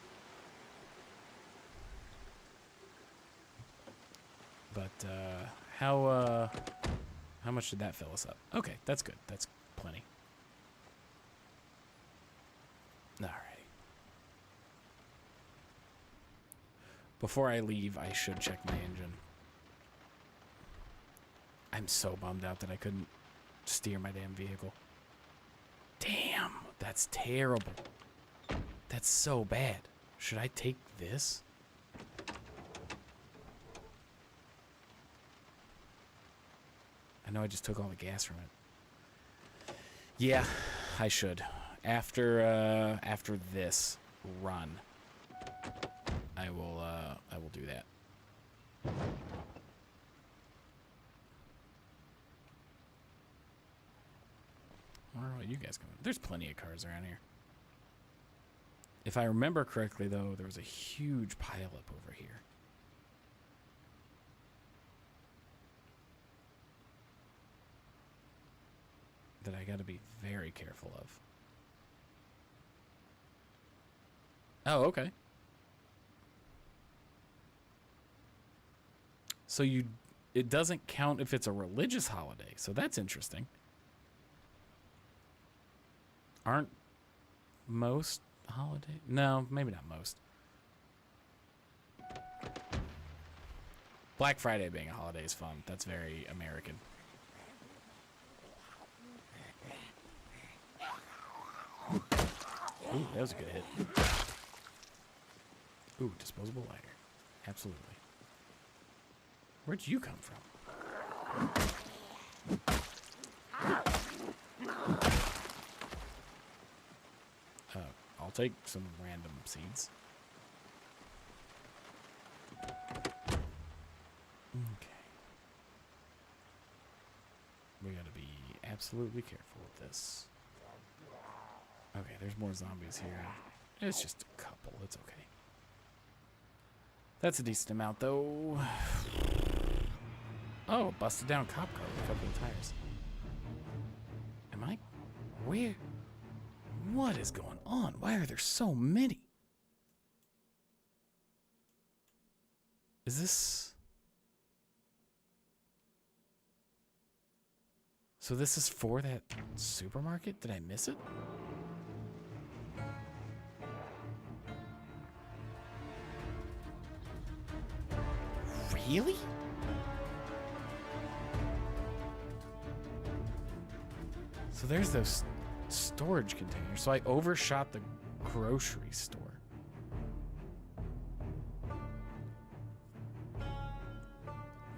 But how much did that fill us up? Okay, that's good. That's plenty. All right. Before I leave, I should check my engine. I'm so bummed out that I couldn't steer my damn vehicle. Damn, that's terrible. That's so bad. Should I take this? I know I just took all the gas from it. Yeah, I should. After this run, I will do that. Where are you guys going? There's plenty of cars around here. If I remember correctly, though, there was a huge pileup over here. That I got to be very careful of. Oh, okay. So it doesn't count if it's a religious holiday. So that's interesting. Aren't most holiday? No, maybe not most. Black Friday being a holiday is fun. That's very American. Ooh, that was a good hit. Ooh, disposable lighter. Absolutely. Where'd you come from? I'll take some random seeds. Okay. We gotta be absolutely careful with this. Okay, there's more zombies here. It's just a couple. It's okay. That's a decent amount, though. Oh, busted down cop car with a couple of tires. Am I? Where? What is going on? Why are there so many? Is this... So this is for that supermarket? Did I miss it? Really? So there's those storage containers. So I overshot the grocery store.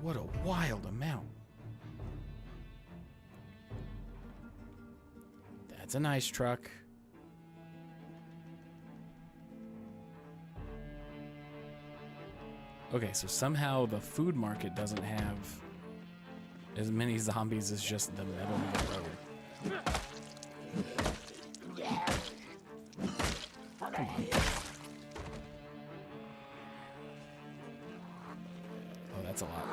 What a wild amount. That's a nice truck. Okay, so somehow the food market doesn't have as many zombies as just the middle of the road. Come on. Oh, that's a lot.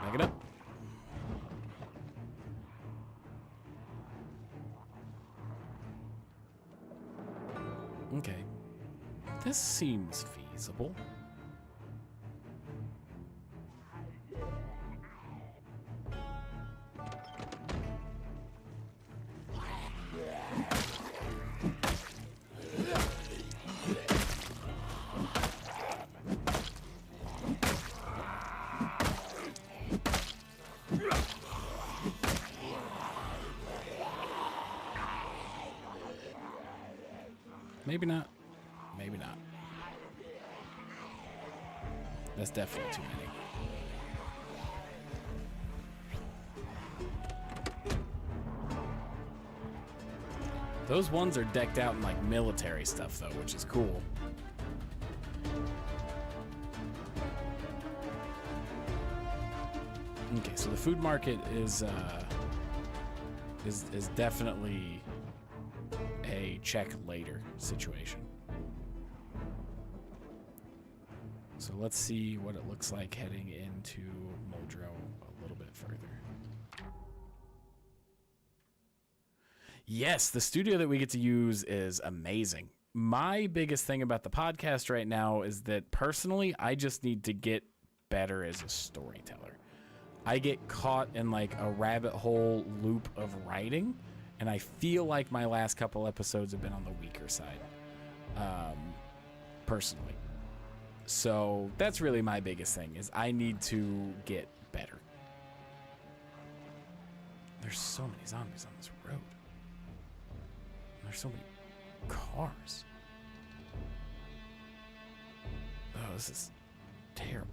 Back it up. Okay. This seems feasible. Maybe not. Maybe not. That's definitely too many. Those ones are decked out in like military stuff though, which is cool. Okay, so the food market is definitely a check later situation. So let's see what it looks like heading into Muldrow a little bit further. Yes, the studio that we get to use is amazing. My biggest thing about the podcast right now is that personally, I just need to get better as a storyteller. I get caught in like a rabbit hole loop of writing, and I feel like my last couple episodes have been on the weaker side, personally. So that's really my biggest thing, is I need to get better. There's so many zombies on this road. There's so many cars. Oh, this is terrible.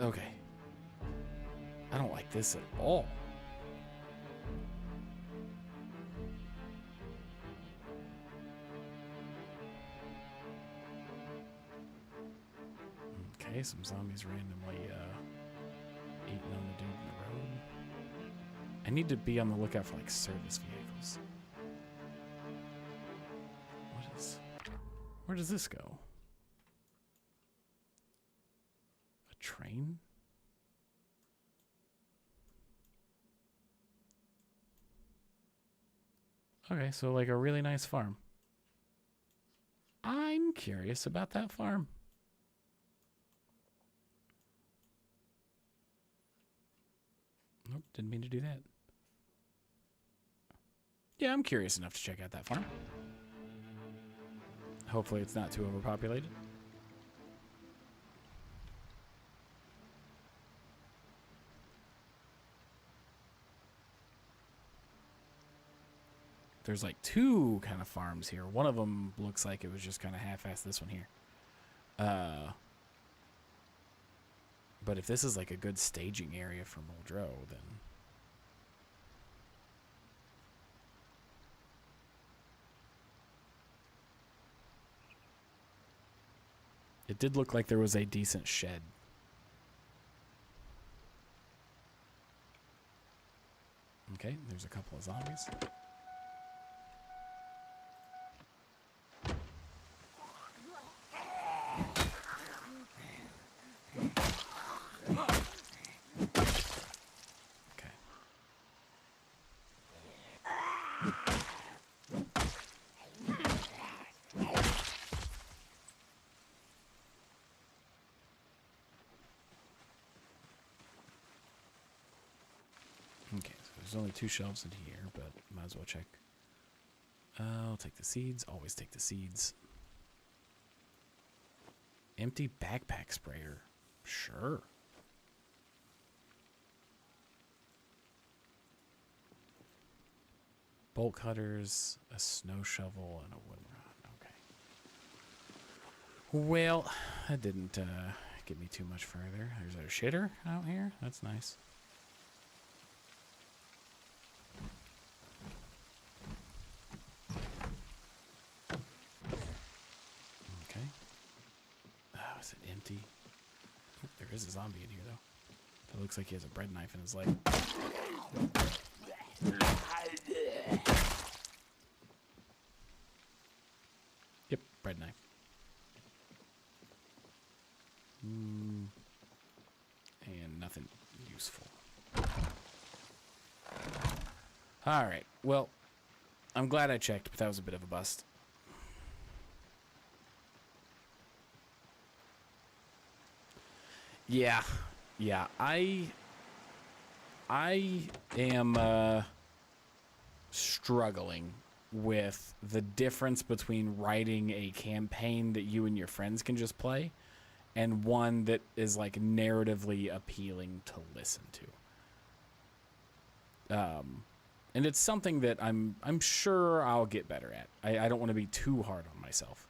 Okay. I don't like this at all. Okay, some zombies randomly eating on the dude in the road. I need to be on the lookout for like service vehicles. Where does this go? A train? Okay, so like a really nice farm. I'm curious about that farm. Nope, didn't mean to do that. Yeah, I'm curious enough to check out that farm. Hopefully it's not too overpopulated. There's like two kind of farms here. One of them looks like it was just kind of half-assed, this one here. But if this is like a good staging area for Muldrow, then... It did look like there was a decent shed. Okay, there's a couple of zombies. Okay. Okay, so there's only 2 shelves in here, but might as well check. I'll take the seeds. Always take the seeds. Empty backpack sprayer. Sure. Bolt cutters, a snow shovel, and a wood rod. Okay. Well, that didn't get me too much further. There's a shitter out here. That's nice. Okay. Oh, is it empty? Oh, there is a zombie in here, though. That looks like he has a bread knife in his leg. Yep, bread knife. And nothing useful. Alright, well, I'm glad I checked, but that was a bit of a bust. Yeah, I am struggling with the difference between writing a campaign that you and your friends can just play and one that is like narratively appealing to listen to. And it's something that I'm sure I'll get better at. I don't want to be too hard on myself.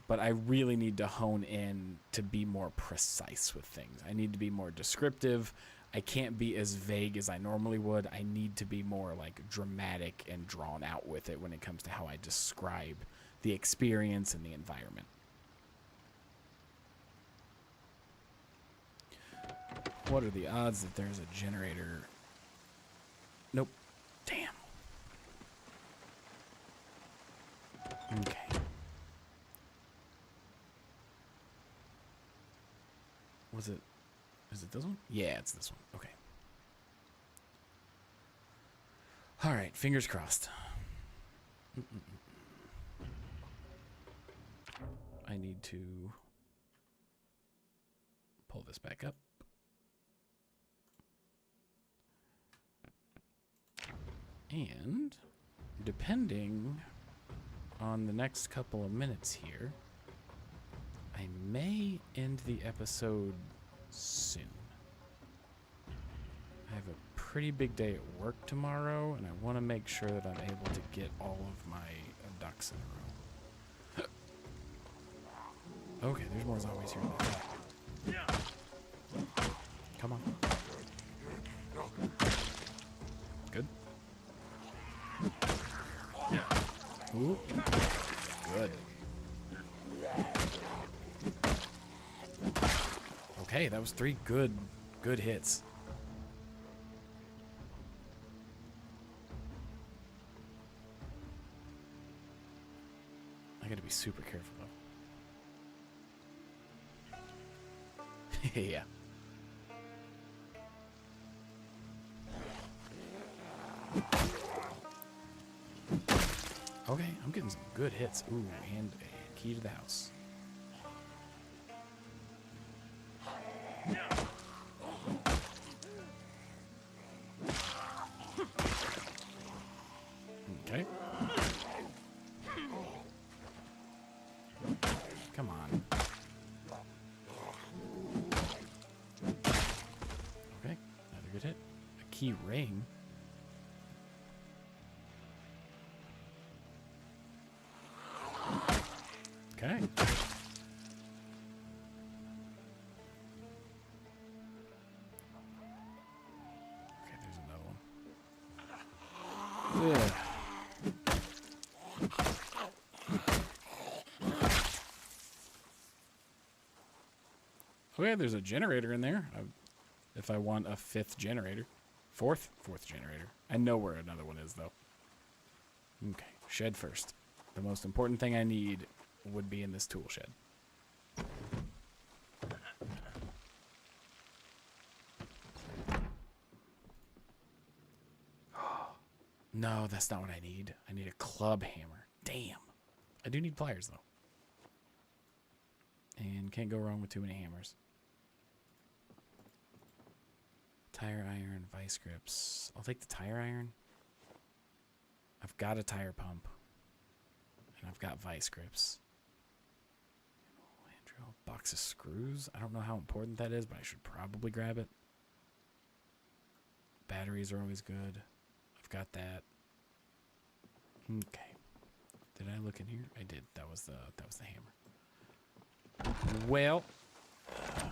But I really need to hone in to be more precise with things. I need to be more descriptive. I can't be as vague as I normally would. I need to be more like dramatic and drawn out with it when it comes to how I describe the experience and the environment. What are the odds that there's a generator? Nope. Damn. Okay. Is it this one? Yeah, it's this one. Okay. All right, fingers crossed. I need to pull this back up. And depending on the next couple of minutes here, I may end the episode soon. I have a pretty big day at work tomorrow, and I want to make sure that I'm able to get all of my ducks in a row. Okay, there's more zombies here than I thought. Come on. Good. Ooh. Good. Okay, that was 3 good hits. I gotta be super careful though. Yeah. Okay, I'm getting some good hits. Ooh, and a key to the house. Okay. Come on. Okay, another good hit. A key ring. Okay. Okay, there's another one. Ugh. Okay, there's a generator in there. If I want a fifth generator. Fourth generator. I know where another one is, though. Okay, shed first. The most important thing I need would be in this tool shed. No, that's not what I need. I need a club hammer. Damn. I do need pliers, though. And can't go wrong with too many hammers. Tire iron, vice grips. I'll take the tire iron. I've got a tire pump. And I've got vice grips. Hand drill, box of screws. I don't know how important that is, but I should probably grab it. Batteries are always good. I've got that. Okay. Did I look in here? I did. That was the hammer. Well,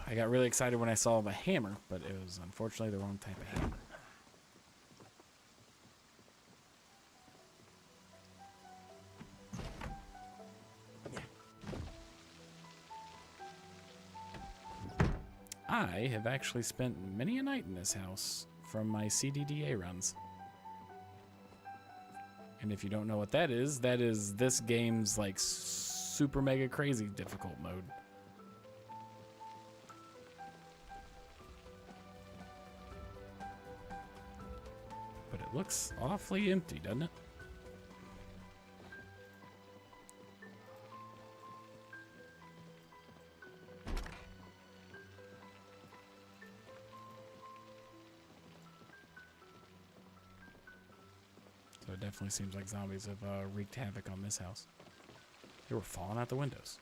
I got really excited when I saw the hammer, but it was unfortunately the wrong type of hammer. I have actually spent many a night in this house from my CDDA runs. And if you don't know what that is this game's like super mega crazy difficult mode. But it looks awfully empty, doesn't it? So it definitely seems like zombies have wreaked havoc on this house. They were falling out the windows.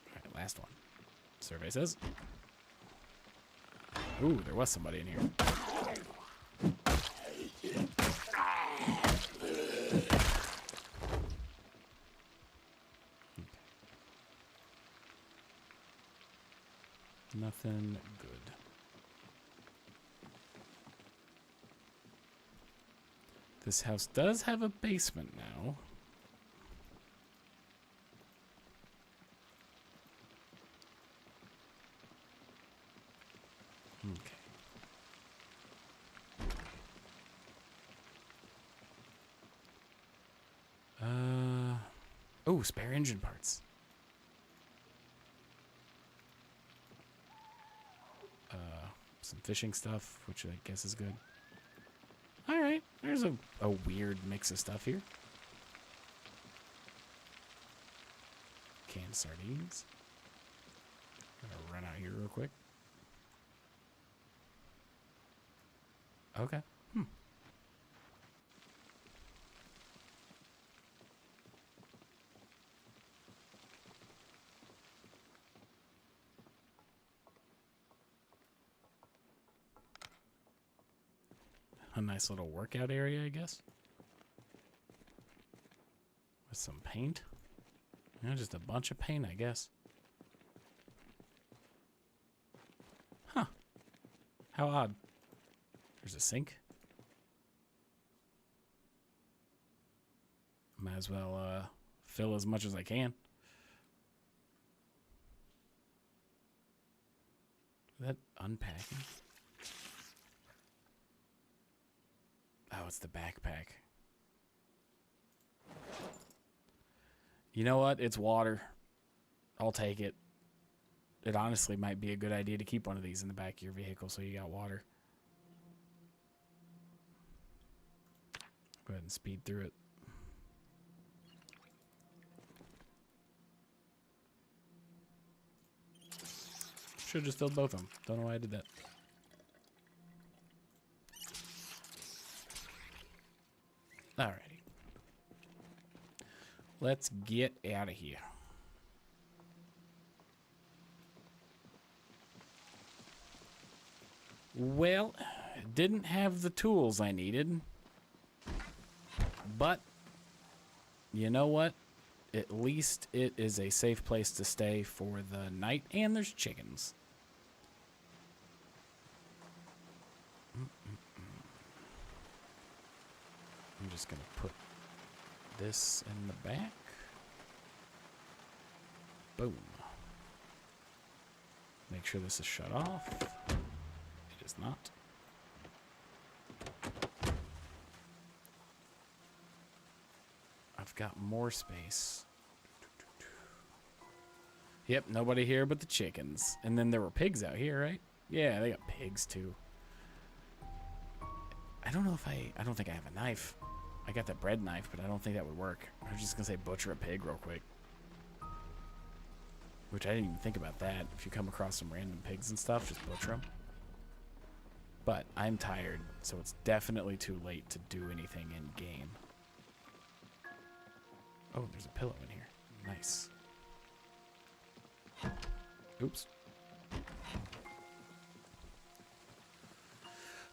Alright, last one. Survey says. Ooh, there was somebody in here. Okay. Nothing good. This house does have a basement now. Okay. Oh, spare engine parts. Some fishing stuff, which I guess is good. All right, there's a weird mix of stuff here. Canned sardines. I'm gonna run out here real quick. Okay. A nice little workout area, I guess. With some paint. Yeah, just a bunch of paint, I guess. Huh. How odd. There's a sink. Might as well fill as much as I can. Is that unpacking? Oh, it's the backpack. You know what? It's water. I'll take it. It honestly might be a good idea to keep one of these in the back of your vehicle so you got water. Go ahead and speed through it. Should have just filled both of them. Don't know why I did that. Alrighty. Let's get out of here. Well, didn't have the tools I needed. But, you know what? At least it is a safe place to stay for the night, and there's chickens. I'm just going to put this in the back. Boom. Make sure this is shut off. It is not. I've got more space. Yep, nobody here but the chickens. And then there were pigs out here, right? Yeah, they got pigs too. I don't know if I don't think I have a knife. I got that bread knife, but I don't think that would work. I was just gonna say butcher a pig real quick. Which I didn't even think about that. If you come across some random pigs and stuff, just butcher them. But I'm tired, so it's definitely too late to do anything in game. Oh, there's a pillow in here. Nice. Oops.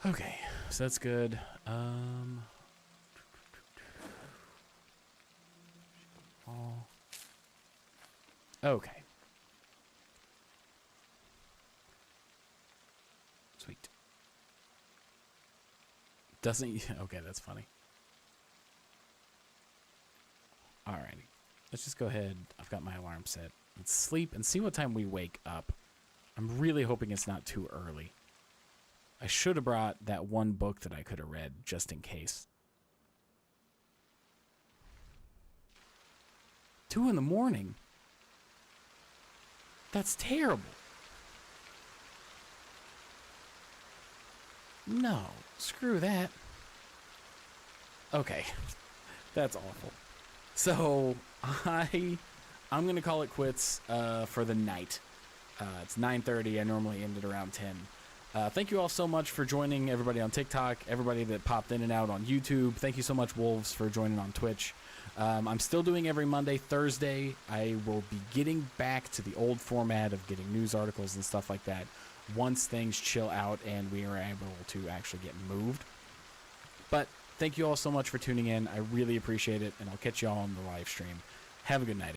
Okay, so that's good. Okay. Sweet. Doesn't... Okay, that's funny. Alrighty. Let's just go ahead. I've got my alarm set. Let's sleep and see what time we wake up. I'm really hoping it's not too early. I should have brought that one book that I could have read just in case. 2 in the morning? That's terrible. No, screw that. Okay, that's awful. So I'm gonna call it quits for the night. It's 9:30. I normally end it around 10. Thank you all so much for joining, everybody on TikTok, everybody that popped in and out on YouTube. Thank you so much, Wolves, for joining on Twitch. I'm still doing every Monday, Thursday. I will be getting back to the old format of getting news articles and stuff like that once things chill out and we are able to actually get moved. But thank you all so much for tuning in. I really appreciate it, and I'll catch you all on the live stream. Have a good night.